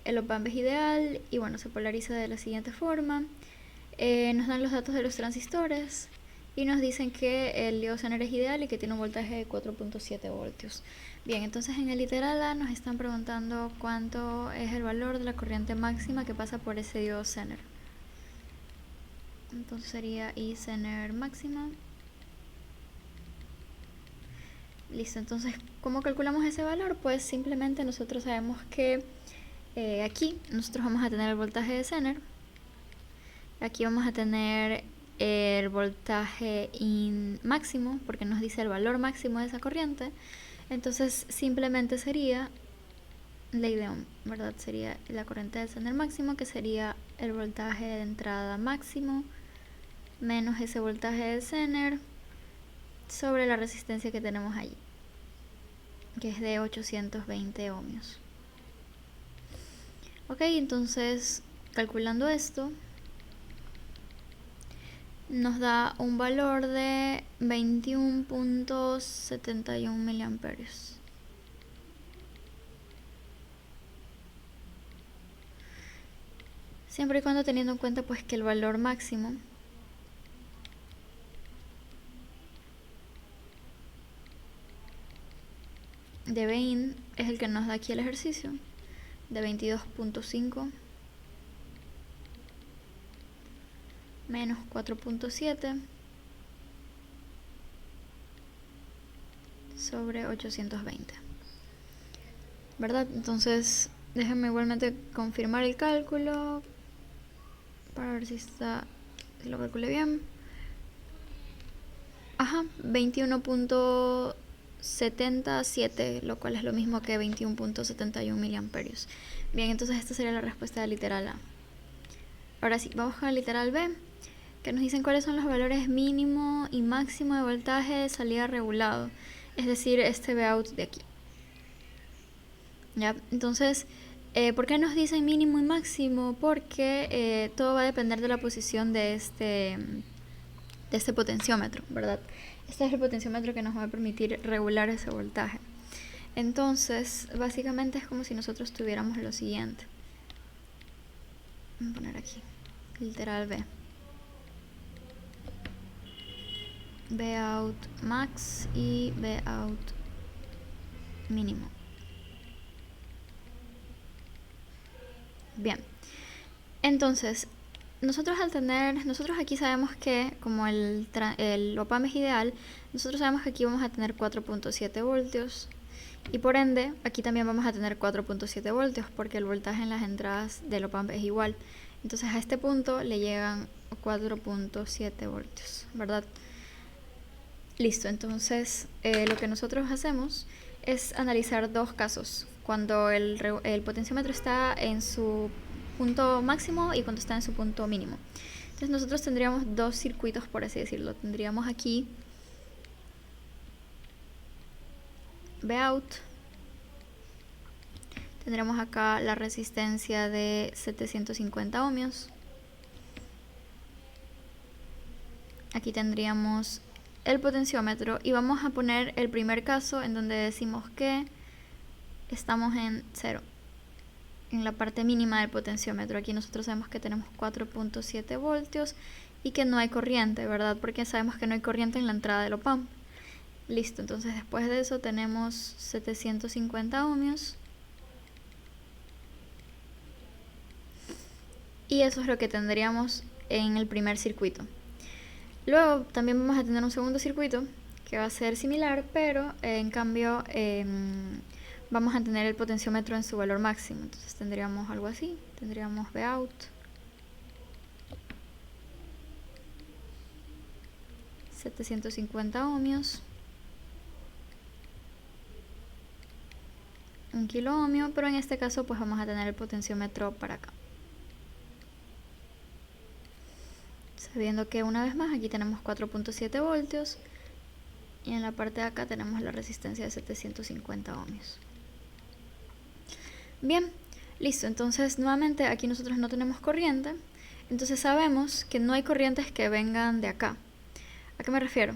El op-amp es ideal y bueno, se polariza de la siguiente forma. Nos dan los datos de los transistores y nos dicen que el diodo Zener es ideal y que tiene un voltaje de 4.7 voltios. Bien, entonces en el literal A nos están preguntando cuánto es el valor de la corriente máxima que pasa por ese diodo Zener. Entonces sería I Zener máxima. Listo, entonces, ¿cómo calculamos ese valor? Pues simplemente nosotros sabemos que aquí nosotros vamos a tener el voltaje de Zener. Aquí vamos a tener el voltaje máximo, porque nos dice el valor máximo de esa corriente. Entonces simplemente sería ley de Ohm, ¿verdad? Sería la corriente de Zener máximo, que sería el voltaje de entrada máximo menos ese voltaje de Zener sobre la resistencia que tenemos allí, que es de 820 ohmios. Ok, entonces calculando esto nos da un valor de 21.71 miliamperios. Siempre y cuando teniendo en cuenta pues que el valor máximo de Vein es el que nos da aquí el ejercicio, de 22.5 menos 4.7 sobre 820, ¿verdad? Entonces déjenme igualmente confirmar el cálculo para ver si lo calculé bien. Ajá, 21.77, lo cual es lo mismo que 21.71 miliamperios. Bien, entonces esta sería la respuesta de literal A. Ahora sí, vamos con el literal B, que nos dicen cuáles son los valores mínimo y máximo de voltaje de salida regulado, es decir, este Vout de aquí. ¿Ya? Entonces, ¿por qué nos dicen mínimo y máximo? Porque todo va a depender de la posición de este potenciómetro, ¿verdad? Este es el potenciómetro que nos va a permitir regular ese voltaje. Entonces, básicamente es como si nosotros tuviéramos lo siguiente. Voy a poner aquí, literal B. Vout max y Vout mínimo. Bien, entonces nosotros aquí sabemos que como el op-amp es ideal, nosotros sabemos que aquí vamos a tener 4.7 voltios y por ende aquí también vamos a tener 4.7 voltios porque el voltaje en las entradas del op-amp es igual. Entonces a este punto le llegan 4.7 voltios, ¿verdad? Listo, entonces lo que nosotros hacemos es analizar dos casos, cuando el potenciómetro está en su punto máximo y cuando está en su punto mínimo. Entonces nosotros tendríamos dos circuitos, por así decirlo. Tendríamos aquí Vout, tendríamos acá la resistencia de 750 ohmios, aquí tendríamos el potenciómetro y vamos a poner el primer caso en donde decimos que estamos en 0, en la parte mínima del potenciómetro. Aquí nosotros sabemos que tenemos 4.7 voltios y que no hay corriente, ¿verdad? Porque sabemos que no hay corriente en la entrada del op-amp. Listo, entonces después de eso tenemos 750 ohmios y eso es lo que tendríamos en el primer circuito. Luego también vamos a tener un segundo circuito que va a ser similar, pero en cambio vamos a tener el potenciómetro en su valor máximo. Entonces tendríamos algo así, tendríamos Vout 750 ohmios, 1 kilo ohmio, pero en este caso pues vamos a tener el potenciómetro para acá. Sabiendo que una vez más aquí tenemos 4.7 voltios y en la parte de acá tenemos la resistencia de 750 ohmios. Bien, listo, entonces nuevamente aquí nosotros no tenemos corriente, entonces sabemos que no hay corrientes que vengan de acá. ¿A qué me refiero?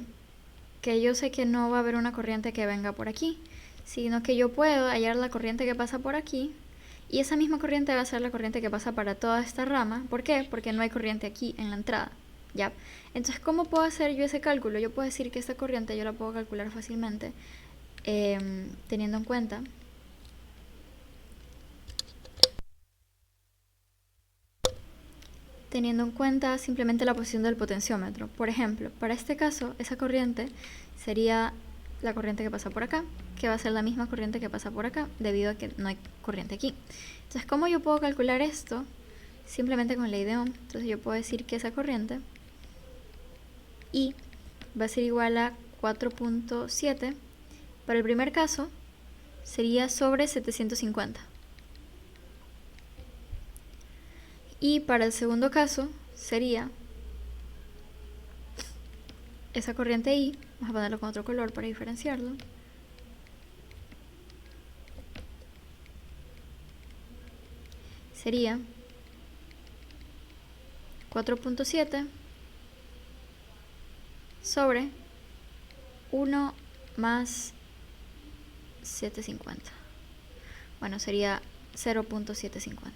Que yo sé que no va a haber una corriente que venga por aquí, sino que yo puedo hallar la corriente que pasa por aquí y esa misma corriente va a ser la corriente que pasa para toda esta rama. ¿Por qué? Porque no hay corriente aquí en la entrada. ¿Ya? Entonces, ¿cómo puedo hacer yo ese cálculo? Yo puedo decir que esta corriente yo la puedo calcular fácilmente teniendo en cuenta simplemente la posición del potenciómetro. Por ejemplo, para este caso, esa corriente sería la corriente que pasa por acá, que va a ser la misma corriente que pasa por acá, debido a que no hay corriente aquí. Entonces, ¿cómo yo puedo calcular esto? Simplemente con ley de Ohm. Entonces yo puedo decir que esa corriente I va a ser igual a 4.7. Para el primer caso sería sobre 750. Y para el segundo caso sería esa corriente I, vamos a ponerlo con otro color para diferenciarlo. Sería 4.7 sobre 1 más 750. Bueno, sería 0.750.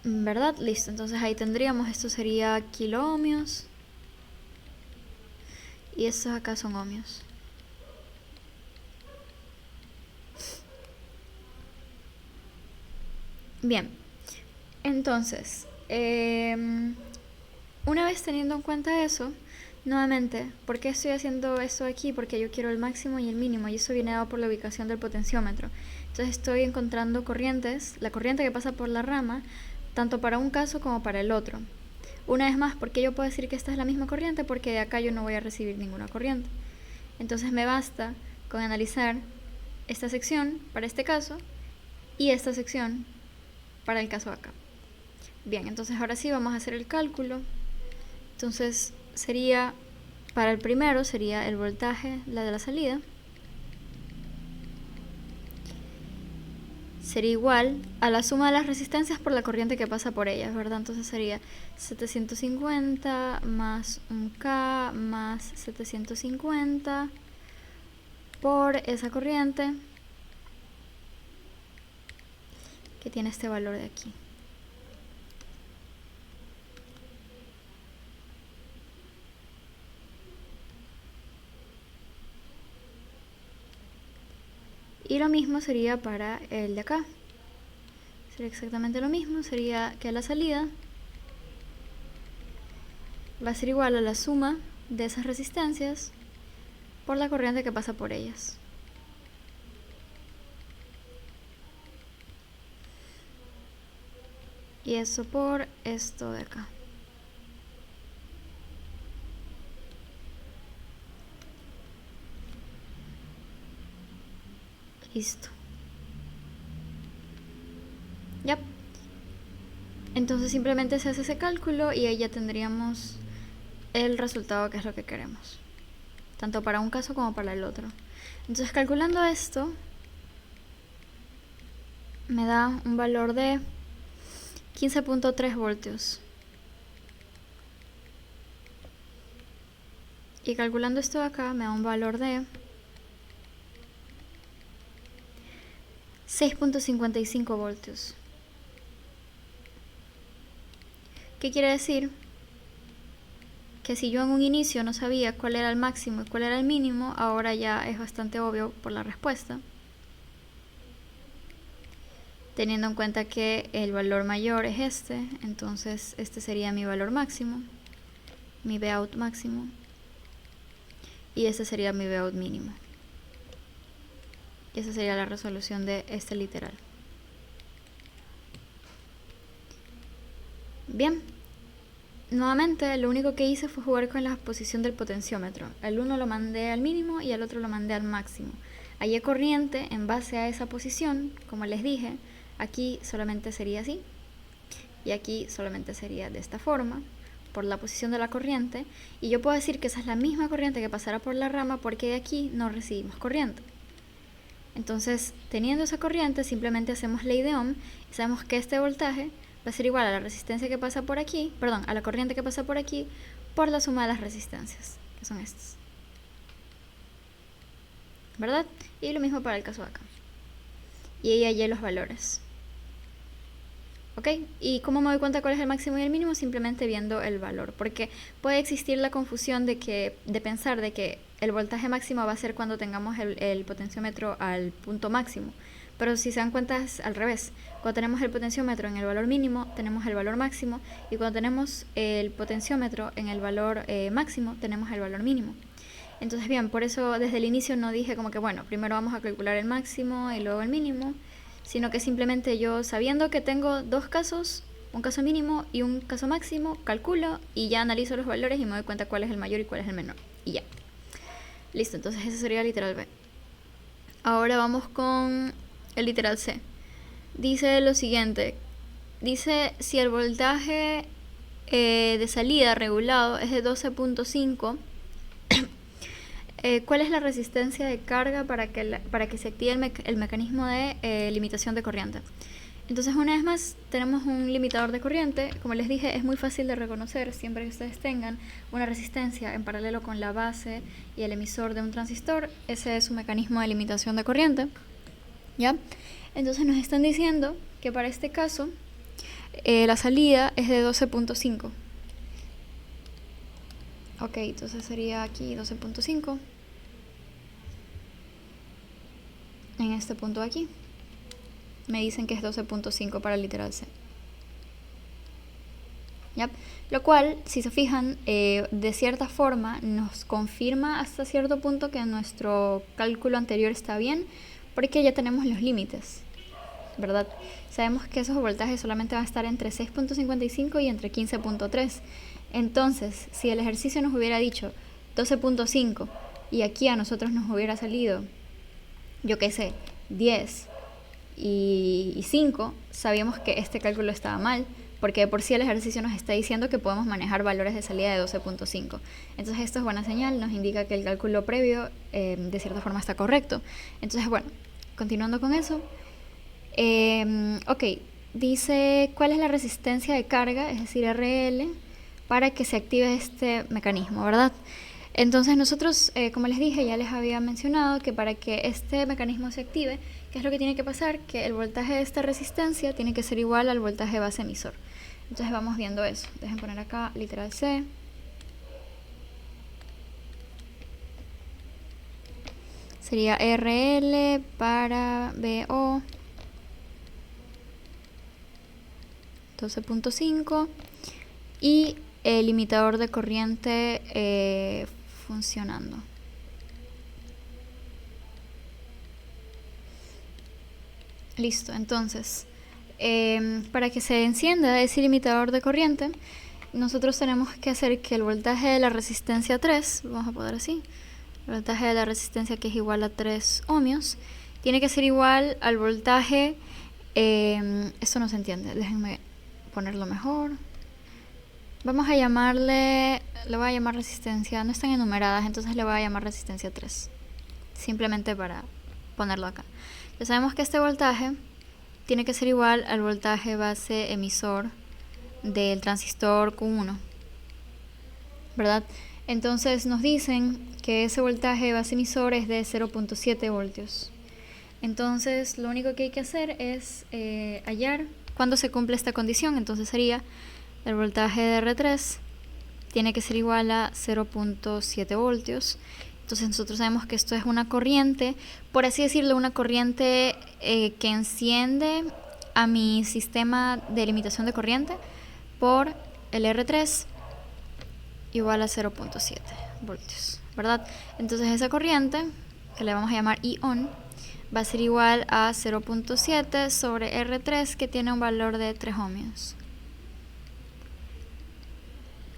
¿Verdad? Listo. Entonces ahí tendríamos, esto sería kilo ohmios. Y estos acá son ohmios. Bien. Entonces, una vez teniendo en cuenta eso, nuevamente, ¿por qué estoy haciendo esto aquí? Porque yo quiero el máximo y el mínimo, y eso viene dado por la ubicación del potenciómetro. Entonces estoy encontrando corrientes, la corriente que pasa por la rama, tanto para un caso como para el otro. Una vez más, ¿por qué yo puedo decir que esta es la misma corriente? Porque de acá yo no voy a recibir ninguna corriente. Entonces me basta con analizar esta sección para este caso y esta sección para el caso de acá. Bien, entonces ahora sí vamos a hacer el cálculo. Entonces sería, para el primero sería el voltaje, la de la salida, sería igual a la suma de las resistencias por la corriente que pasa por ellas, ¿verdad? Entonces sería 750 más 1K más 750 por esa corriente que tiene este valor de aquí. Y lo mismo sería para el de acá. Sería exactamente lo mismo, sería que a la salida va a ser igual a la suma de esas resistencias por la corriente que pasa por ellas. Y eso por esto de acá. Listo. Ya. Entonces simplemente se hace ese cálculo y ahí ya tendríamos el resultado que es lo que queremos, tanto para un caso como para el otro. Entonces calculando esto me da un valor de 15.3 voltios. Y calculando esto de acá me da un valor de 6.55 voltios. ¿Qué quiere decir? Que si yo en un inicio no sabía cuál era el máximo y cuál era el mínimo, ahora ya es bastante obvio por la respuesta. Teniendo en cuenta que el valor mayor es este, entonces este sería mi valor máximo, mi Vout máximo, y este sería mi Vout mínimo. Y esa sería la resolución de este literal. Bien, nuevamente lo único que hice fue jugar con la posición del potenciómetro. El uno lo mandé al mínimo y el otro lo mandé al máximo. Hallé corriente en base a esa posición, como les dije. Aquí solamente sería así y aquí solamente sería de esta forma, por la posición de la corriente, y yo puedo decir que esa es la misma corriente que pasará por la rama porque de aquí no recibimos corriente. Entonces, teniendo esa corriente, simplemente hacemos ley de Ohm y sabemos que este voltaje va a ser igual a la resistencia que pasa por aquí, perdón, a la corriente que pasa por aquí, por la suma de las resistencias, que son estas, ¿verdad? Y lo mismo para el caso de acá. Y ahí hallé los valores. ¿Ok? ¿Y cómo me doy cuenta cuál es el máximo y el mínimo? Simplemente viendo el valor, porque puede existir la confusión de pensar de que el voltaje máximo va a ser cuando tengamos el potenciómetro al punto máximo, pero si se dan cuenta es al revés. Cuando tenemos el potenciómetro en el valor mínimo, tenemos el valor máximo, y cuando tenemos el potenciómetro en el valor máximo, tenemos el valor mínimo. Entonces bien, por eso desde el inicio no dije como que bueno, primero vamos a calcular el máximo y luego el mínimo, sino que simplemente yo, sabiendo que tengo dos casos, un caso mínimo y un caso máximo, calculo y ya analizo los valores y me doy cuenta cuál es el mayor y cuál es el menor. Y ya. Listo, entonces ese sería el literal B. Ahora vamos con el literal C. Dice lo siguiente. Dice si el voltaje de salida regulado es de 12.5, ¿cuál es la resistencia de carga para que se active el mecanismo de limitación de corriente? Entonces, una vez más, tenemos un limitador de corriente. Como les dije, es muy fácil de reconocer siempre que ustedes tengan una resistencia en paralelo con la base y el emisor de un transistor. Ese es su mecanismo de limitación de corriente, ¿ya? Entonces nos están diciendo que para este caso la salida es de 12.5. Ok, entonces sería aquí 12.5 en este punto de aquí. Me dicen que es 12.5 para el literal C. ¿Ya? Lo cual, si se fijan, de cierta forma nos confirma hasta cierto punto que nuestro cálculo anterior está bien, porque ya tenemos los límites, ¿verdad? Sabemos que esos voltajes solamente van a estar entre 6.55 y entre 15.3. Entonces, si el ejercicio nos hubiera dicho 12.5 y aquí a nosotros nos hubiera salido, yo qué sé, 10 y 5, sabíamos que este cálculo estaba mal, porque de por sí el ejercicio nos está diciendo que podemos manejar valores de salida de 12.5. Entonces esto es buena señal, nos indica que el cálculo previo de cierta forma está correcto. Entonces bueno, continuando con eso, ok, dice cuál es la resistencia de carga, es decir, RL, para que se active este mecanismo, ¿verdad? Entonces nosotros, como les dije, ya les había mencionado que para que este mecanismo se active, ¿qué es lo que tiene que pasar? Que el voltaje de esta resistencia tiene que ser igual al voltaje base emisor. Entonces vamos viendo eso. Dejen poner acá literal C. Sería RL para BO 12.5 y el limitador de corriente funcionando. Listo, entonces para que se encienda ese limitador de corriente, nosotros tenemos que hacer que el voltaje de la resistencia 3, vamos a poner así, el voltaje de la resistencia que es igual a 3 ohmios, tiene que ser igual al voltaje, esto no se entiende, déjenme ponerlo mejor. Vamos a llamarle, le voy a llamar resistencia, no están enumeradas, entonces le voy a llamar resistencia 3, simplemente para ponerlo acá. Ya sabemos que este voltaje tiene que ser igual al voltaje base emisor del transistor Q1, ¿verdad? Entonces nos dicen que ese voltaje base emisor es de 0.7 voltios. Entonces lo único que hay que hacer es hallar cuándo se cumple esta condición. Entonces sería el voltaje de R3 tiene que ser igual a 0.7 voltios. Entonces nosotros sabemos que esto es una corriente, por así decirlo, una corriente que enciende a mi sistema de limitación de corriente por el R3 igual a 0.7 voltios, ¿verdad? Entonces esa corriente, que le vamos a llamar I-on, va a ser igual a 0.7 sobre R3, que tiene un valor de 3 ohmios.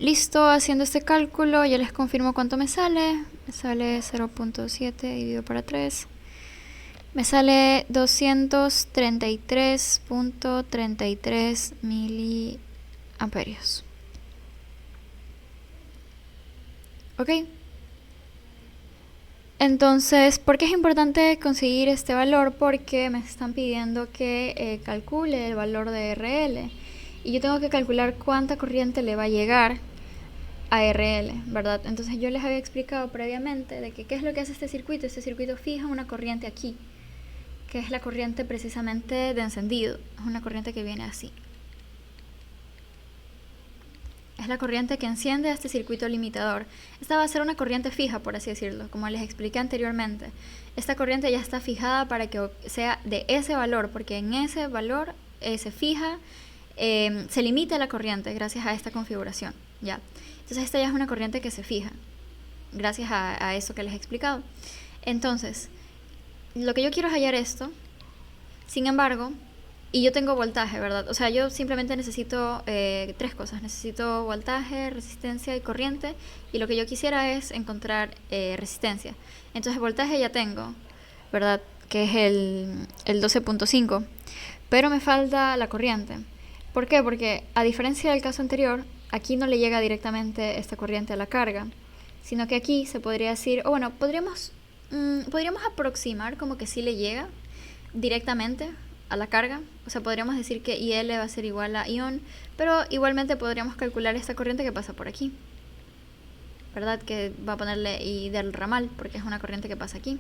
listo, haciendo este cálculo, ya les confirmo cuánto me sale. Me sale 0.7 dividido para 3. Me sale 233.33 miliamperios. ¿Ok? Entonces, ¿por qué es importante conseguir este valor? Porque me están pidiendo que calcule el valor de RL. Y yo tengo que calcular cuánta corriente le va a llegar a RL, ¿verdad? Entonces yo les había explicado previamente de que qué es lo que hace este circuito. Este circuito fija una corriente aquí, que es la corriente precisamente de encendido. Es una corriente que viene así. Es la corriente que enciende a este circuito limitador. Esta va a ser una corriente fija, por así decirlo, como les expliqué anteriormente. Esta corriente ya está fijada para que sea de ese valor, porque en ese valor se fija, se limita la corriente gracias a esta configuración, ¿ya? Entonces esta ya es una corriente que se fija, gracias a eso que les he explicado. Entonces, lo que yo quiero es hallar esto. Sin embargo, y yo tengo voltaje, ¿verdad? O sea, yo simplemente necesito 3 cosas. Necesito voltaje, resistencia y corriente. Y lo que yo quisiera es encontrar resistencia. Entonces voltaje ya tengo, ¿verdad? Que es el 12.5. Pero me falta la corriente. ¿Por qué? Porque a diferencia del caso anterior, aquí no le llega directamente esta corriente a la carga, sino que aquí se podría decir, o bueno, podríamos aproximar como que sí le llega directamente a la carga. O sea, podríamos decir que IL va a ser igual a ion, pero igualmente podríamos calcular esta corriente que pasa por aquí, ¿verdad? Que va a ponerle I del ramal, porque es una corriente que pasa aquí,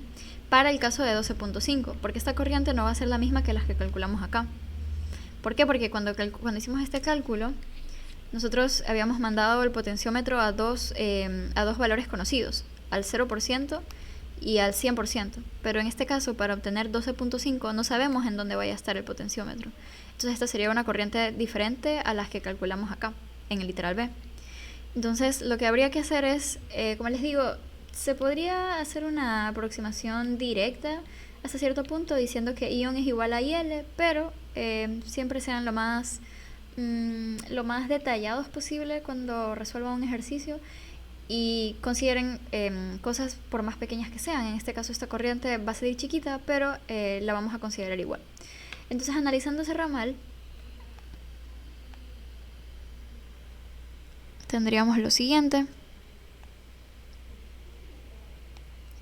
para el caso de 12.5, porque esta corriente no va a ser la misma que las que calculamos acá. ¿Por qué? Porque cuando hicimos este cálculo, nosotros habíamos mandado el potenciómetro a dos valores conocidos, al 0% y al 100%, pero en este caso para obtener 12.5 no sabemos en dónde vaya a estar el potenciómetro. Entonces esta sería una corriente diferente a las que calculamos acá, en el literal B. Entonces lo que habría que hacer es, como les digo, se podría hacer una aproximación directa hasta cierto punto diciendo que ion es igual a IL, pero siempre sean lo más detallados posible cuando resuelvan un ejercicio y consideren cosas por más pequeñas que sean. En este caso esta corriente va a salir chiquita, pero la vamos a considerar igual. Entonces, analizando ese ramal, tendríamos lo siguiente.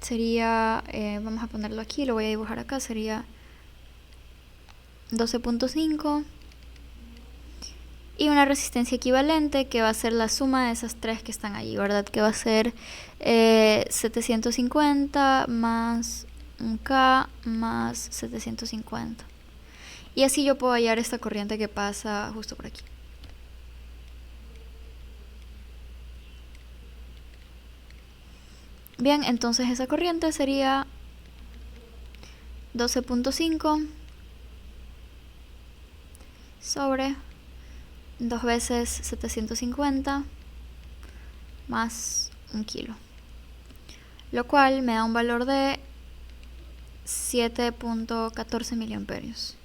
Sería, vamos a ponerlo aquí, lo voy a dibujar acá, sería 12.5 y una resistencia equivalente que va a ser la suma de esas 3 que están allí, ¿verdad? Que va a ser 750 más un K más 750. Y así yo puedo hallar esta corriente que pasa justo por aquí. Bien, entonces esa corriente sería 12.5 sobre 2 veces 750 más 1 kilo, lo cual me da un valor de 7.14 miliamperios.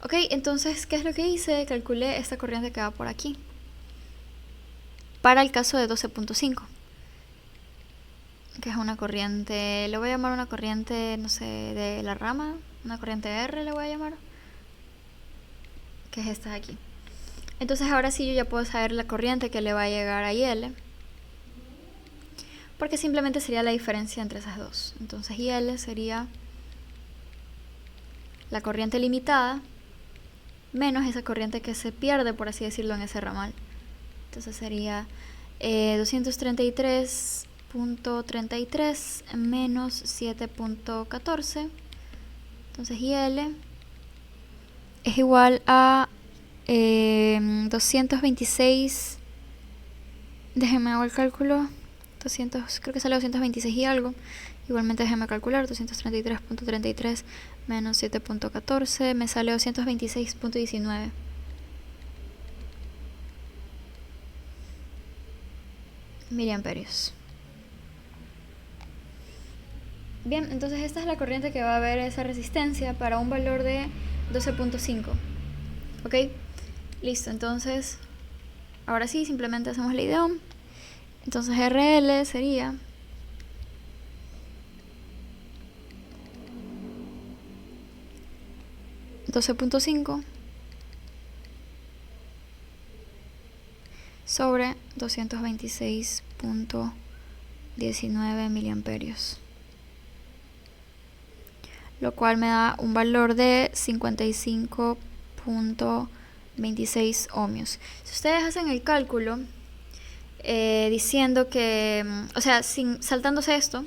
Ok, entonces, ¿qué es lo que hice? Calculé esta corriente que va por aquí para el caso de 12.5, que es una corriente, le voy a llamar una corriente, no sé, de la rama, una corriente R le voy a llamar, que es esta de aquí. Entonces ahora sí yo ya puedo saber la corriente que le va a llegar a IL, porque simplemente sería la diferencia entre esas dos. Entonces IL sería la corriente limitada menos esa corriente que se pierde, por así decirlo, en ese ramal. Entonces sería 233.33 menos 7.14. Entonces IL es igual a 226, déjenme hago el cálculo, 200, creo que sale 226 y algo, igualmente déjenme calcular, 233.33 menos 7.14, me sale 226.19. miliamperios. Bien, entonces esta es la corriente que va a haber esa resistencia para un valor de 12.5. ¿Ok? Listo, entonces ahora sí, simplemente hacemos la IDEOM. Entonces RL sería $12.5 sobre 226.19 miliamperios, lo cual me da un valor de 55.26 ohmios. Si ustedes hacen el cálculo diciendo que, o sea, saltándose esto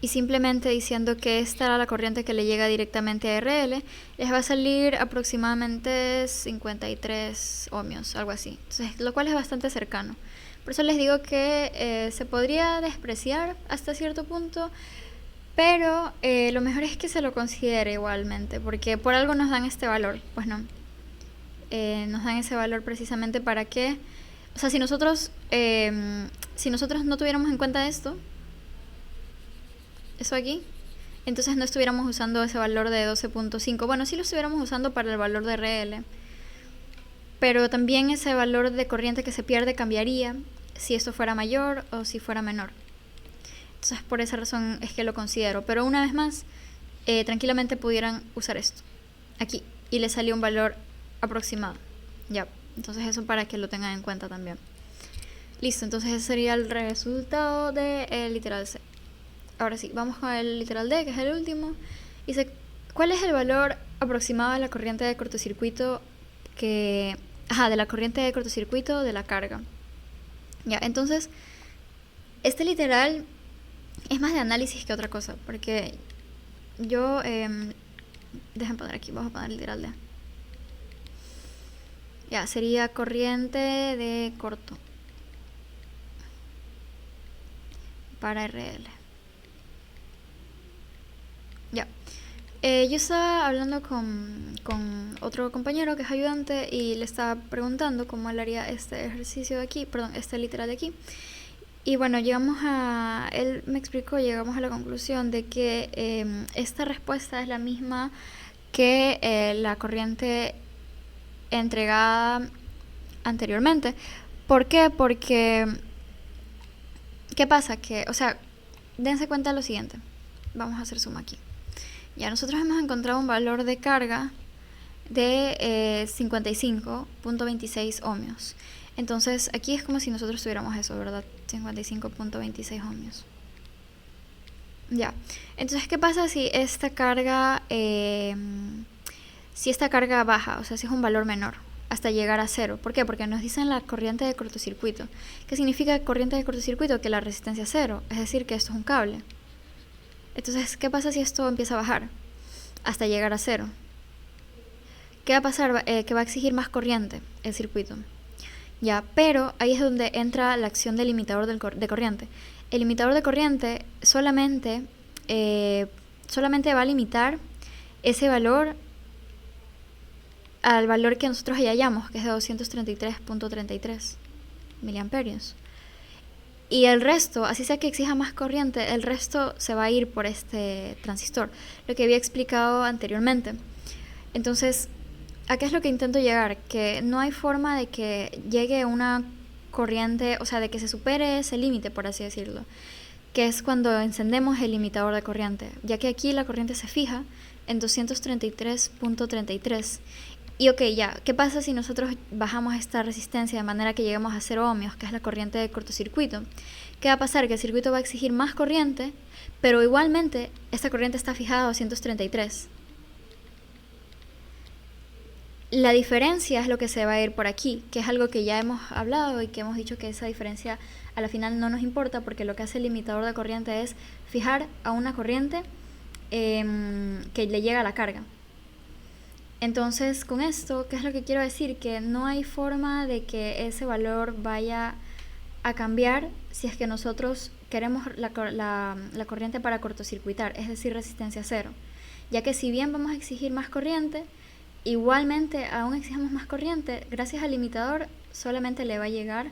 y simplemente diciendo que esta era la corriente que le llega directamente a RL, les va a salir aproximadamente 53 ohmios, algo así. Entonces, lo cual es bastante cercano. Por eso les digo que se podría despreciar hasta cierto punto, pero lo mejor es que se lo considere igualmente, porque por algo nos dan este valor. Pues no, nos dan ese valor precisamente para que, o sea, si nosotros no tuviéramos en cuenta esto, eso aquí, entonces no estuviéramos usando ese valor de 12.5. Bueno, sí lo estuviéramos usando para el valor de RL, pero también ese valor de corriente que se pierde cambiaría si esto fuera mayor o si fuera menor. Entonces por esa razón es que lo considero. Pero una vez más, tranquilamente pudieran usar esto aquí y le salió un valor aproximado. Ya, entonces eso para que lo tengan en cuenta también. Listo, entonces ese sería el resultado del literal C. Ahora sí, vamos con el literal D, que es el último. Dice, ¿cuál es el valor aproximado de la corriente de cortocircuito de la corriente de cortocircuito de la carga? Ya, entonces, este literal es más de análisis que otra cosa, porque yo, dejen poner aquí, vamos a poner literal D. Ya, sería corriente de corto para RL. Ya. Yo estaba hablando con otro compañero que es ayudante y le estaba preguntando cómo él haría este ejercicio de aquí, perdón, este literal de aquí. Y bueno, él me explicó, llegamos a la conclusión de que esta respuesta es la misma que la corriente entregada anteriormente. ¿Por qué? Porque, ¿qué pasa? Que, o sea, dense cuenta de lo siguiente. Vamos a hacer zoom aquí. Ya, nosotros hemos encontrado un valor de carga de 55.26 ohmios. Entonces, aquí es como si nosotros tuviéramos eso, ¿verdad? 55.26 ohmios. Ya. Entonces, ¿qué pasa si esta carga baja? O sea, si es un valor menor, hasta llegar a cero. ¿Por qué? Porque nos dicen la corriente de cortocircuito. ¿Qué significa corriente de cortocircuito? Que la resistencia es cero. Es decir, que esto es un cable. Entonces, ¿qué pasa si esto empieza a bajar hasta llegar a cero? ¿Qué va a pasar? Que va a exigir más corriente el circuito. Ya, pero ahí es donde entra la acción del limitador de corriente. El limitador de corriente solamente va a limitar ese valor al valor que nosotros ya hallamos, que es de 233.33 miliamperios. Y el resto, así sea que exija más corriente, el resto se va a ir por este transistor, lo que había explicado anteriormente. Entonces, ¿a qué es lo que intento llegar? Que no hay forma de que llegue una corriente, o sea, de que se supere ese límite, por así decirlo, que es cuando encendemos el limitador de corriente, ya que aquí la corriente se fija en 233.33. Y ok, ya, ¿qué pasa si nosotros bajamos esta resistencia de manera que lleguemos a 0 ohmios, que es la corriente de cortocircuito? ¿Qué va a pasar? Que el circuito va a exigir más corriente, pero igualmente esta corriente está fijada a 233. La diferencia es lo que se va a ir por aquí, que es algo que ya hemos hablado y que hemos dicho que esa diferencia a la final no nos importa, porque lo que hace el limitador de corriente es fijar a una corriente que le llega a la carga. Entonces, con esto, ¿qué es lo que quiero decir? Que no hay forma de que ese valor vaya a cambiar si es que nosotros queremos la corriente para cortocircuitar, es decir, resistencia cero. Ya que si bien vamos a exigir más corriente, igualmente aún exigimos más corriente, gracias al limitador solamente le va a llegar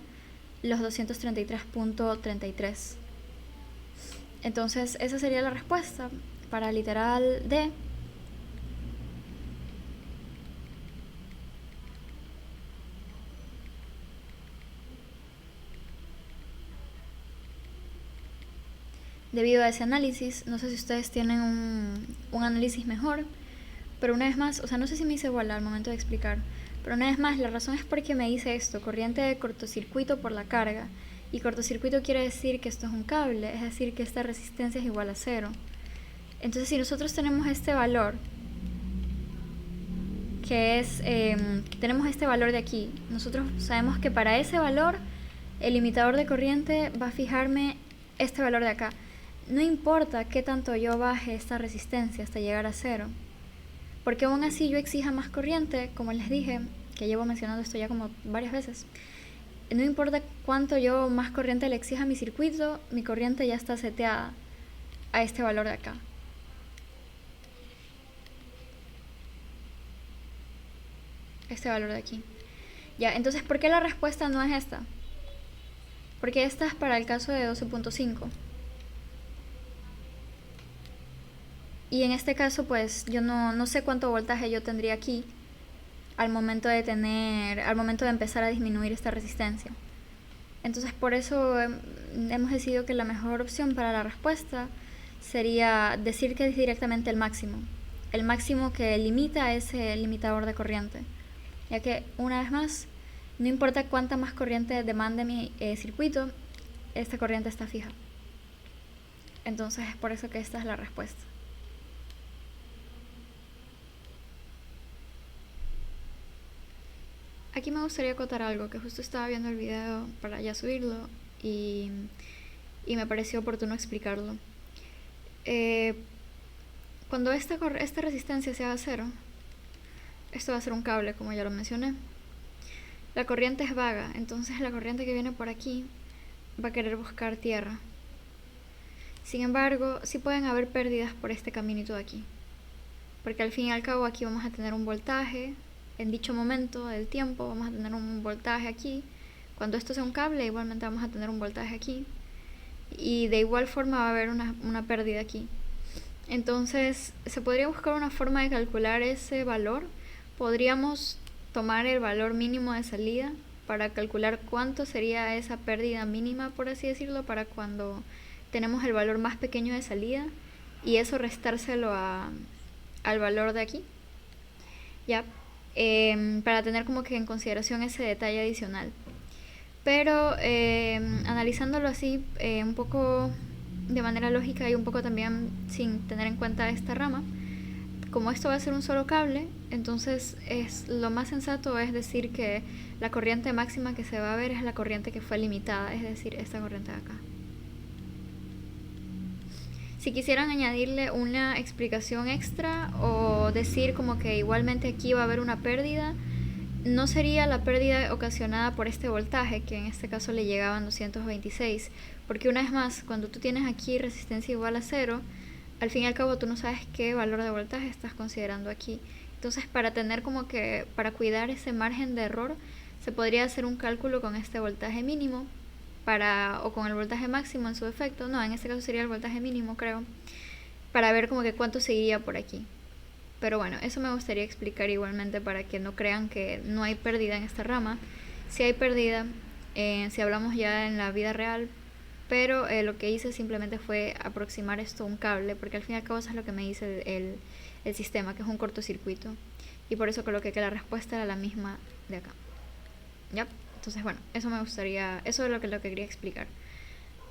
los 233.33. Entonces, esa sería la respuesta para literal D. debido a ese análisis. No sé si ustedes tienen un análisis mejor, pero una vez más, o sea, no sé si me hice bola al momento de explicar, pero una vez más, la razón es porque me dice esto, corriente de cortocircuito por la carga. Y cortocircuito quiere decir que esto es un cable, es decir, que esta resistencia es igual a 0. Entonces, si nosotros tenemos este valor, que es, tenemos este valor de aquí, nosotros sabemos que para ese valor, el limitador de corriente va a fijarme este valor de acá. No importa qué tanto yo baje esta resistencia hasta llegar a 0, porque aún así yo exija más corriente, como les dije, que llevo mencionando esto ya como varias veces. No importa cuánto yo más corriente le exija a mi circuito, mi corriente ya está seteada a este valor de acá. Este valor de aquí. Ya, entonces, ¿por qué la respuesta no es esta? Porque esta es para el caso de 12.5. Y en este caso, pues, yo no sé cuánto voltaje yo tendría aquí al momento de empezar a disminuir esta resistencia. Entonces, por eso hemos decidido que la mejor opción para la respuesta sería decir que es directamente el máximo que limita ese limitador de corriente, ya que, una vez más, no importa cuánta más corriente demande mi circuito, esta corriente está fija. Entonces es por eso que esta es la respuesta. Aquí me gustaría acotar algo, que justo estaba viendo el video para ya subirlo y me pareció oportuno explicarlo. Cuando esta resistencia se haga 0, esto va a ser un cable, como ya lo mencioné. La corriente es vaga, entonces la corriente que viene por aquí va a querer buscar tierra. Sin embargo, sí pueden haber pérdidas por este caminito de aquí, porque al fin y al cabo aquí vamos a tener un voltaje. En dicho momento del tiempo vamos a tener un voltaje aquí. Cuando esto sea un cable, igualmente vamos a tener un voltaje aquí. Y de igual forma va a haber una pérdida aquí. Entonces, se podría buscar una forma de calcular ese valor. Podríamos tomar el valor mínimo de salida para calcular cuánto sería esa pérdida mínima, por así decirlo, para cuando tenemos el valor más pequeño de salida, y eso restárselo al valor de aquí. Ya. Para tener como que en consideración ese detalle adicional. Pero analizándolo así un poco de manera lógica y un poco también sin tener en cuenta esta rama, como esto va a ser un solo cable, entonces lo más sensato es decir que la corriente máxima que se va a ver es la corriente que fue limitada, es decir, esta corriente de acá. Si quisieran añadirle una explicación extra o decir como que igualmente aquí va a haber una pérdida, no sería la pérdida ocasionada por este voltaje, que en este caso le llegaban 226, porque una vez más, cuando tú tienes aquí resistencia igual a 0, al fin y al cabo tú no sabes qué valor de voltaje estás considerando aquí. Entonces, para tener como que, para cuidar ese margen de error, se podría hacer un cálculo con este voltaje mínimo, o con el voltaje máximo en su defecto, no, en este caso sería el voltaje mínimo, creo, para ver como que cuánto seguiría por aquí. Pero bueno, eso me gustaría explicar igualmente para que no crean que no hay pérdida en esta rama. Sí hay pérdida, si hablamos ya en la vida real, pero lo que hice simplemente fue aproximar esto a un cable, porque al fin y al cabo eso es lo que me dice el sistema, que es un cortocircuito, y por eso coloqué que la respuesta era la misma de acá. ¿Ya? Entonces, bueno, eso es lo que quería explicar.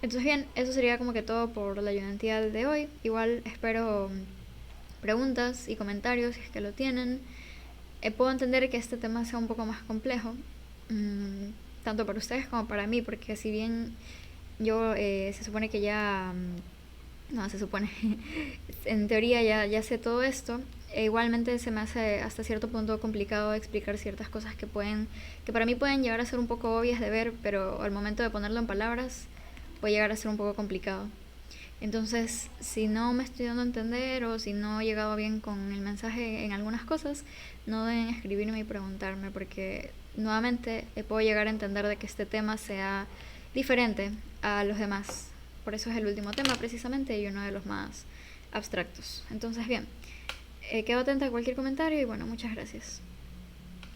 Entonces, bien, eso sería como que todo por la ayudantía de hoy. Igual espero preguntas y comentarios si es que lo tienen. Puedo entender que este tema sea un poco más complejo, tanto para ustedes como para mí, porque si bien yo se supone que ya... no, se supone, en teoría ya sé todo esto, igualmente se me hace hasta cierto punto complicado explicar ciertas cosas que para mí pueden llegar a ser un poco obvias de ver, pero al momento de ponerlo en palabras puede llegar a ser un poco complicado. Entonces, si no me estoy dando a entender o si no he llegado bien con el mensaje en algunas cosas, no deben escribirme y preguntarme, porque nuevamente puedo llegar a entender de que este tema sea diferente a los demás. Por eso es el último tema precisamente y uno de los más abstractos. Entonces, bien, quedo atenta a cualquier comentario y bueno, muchas gracias.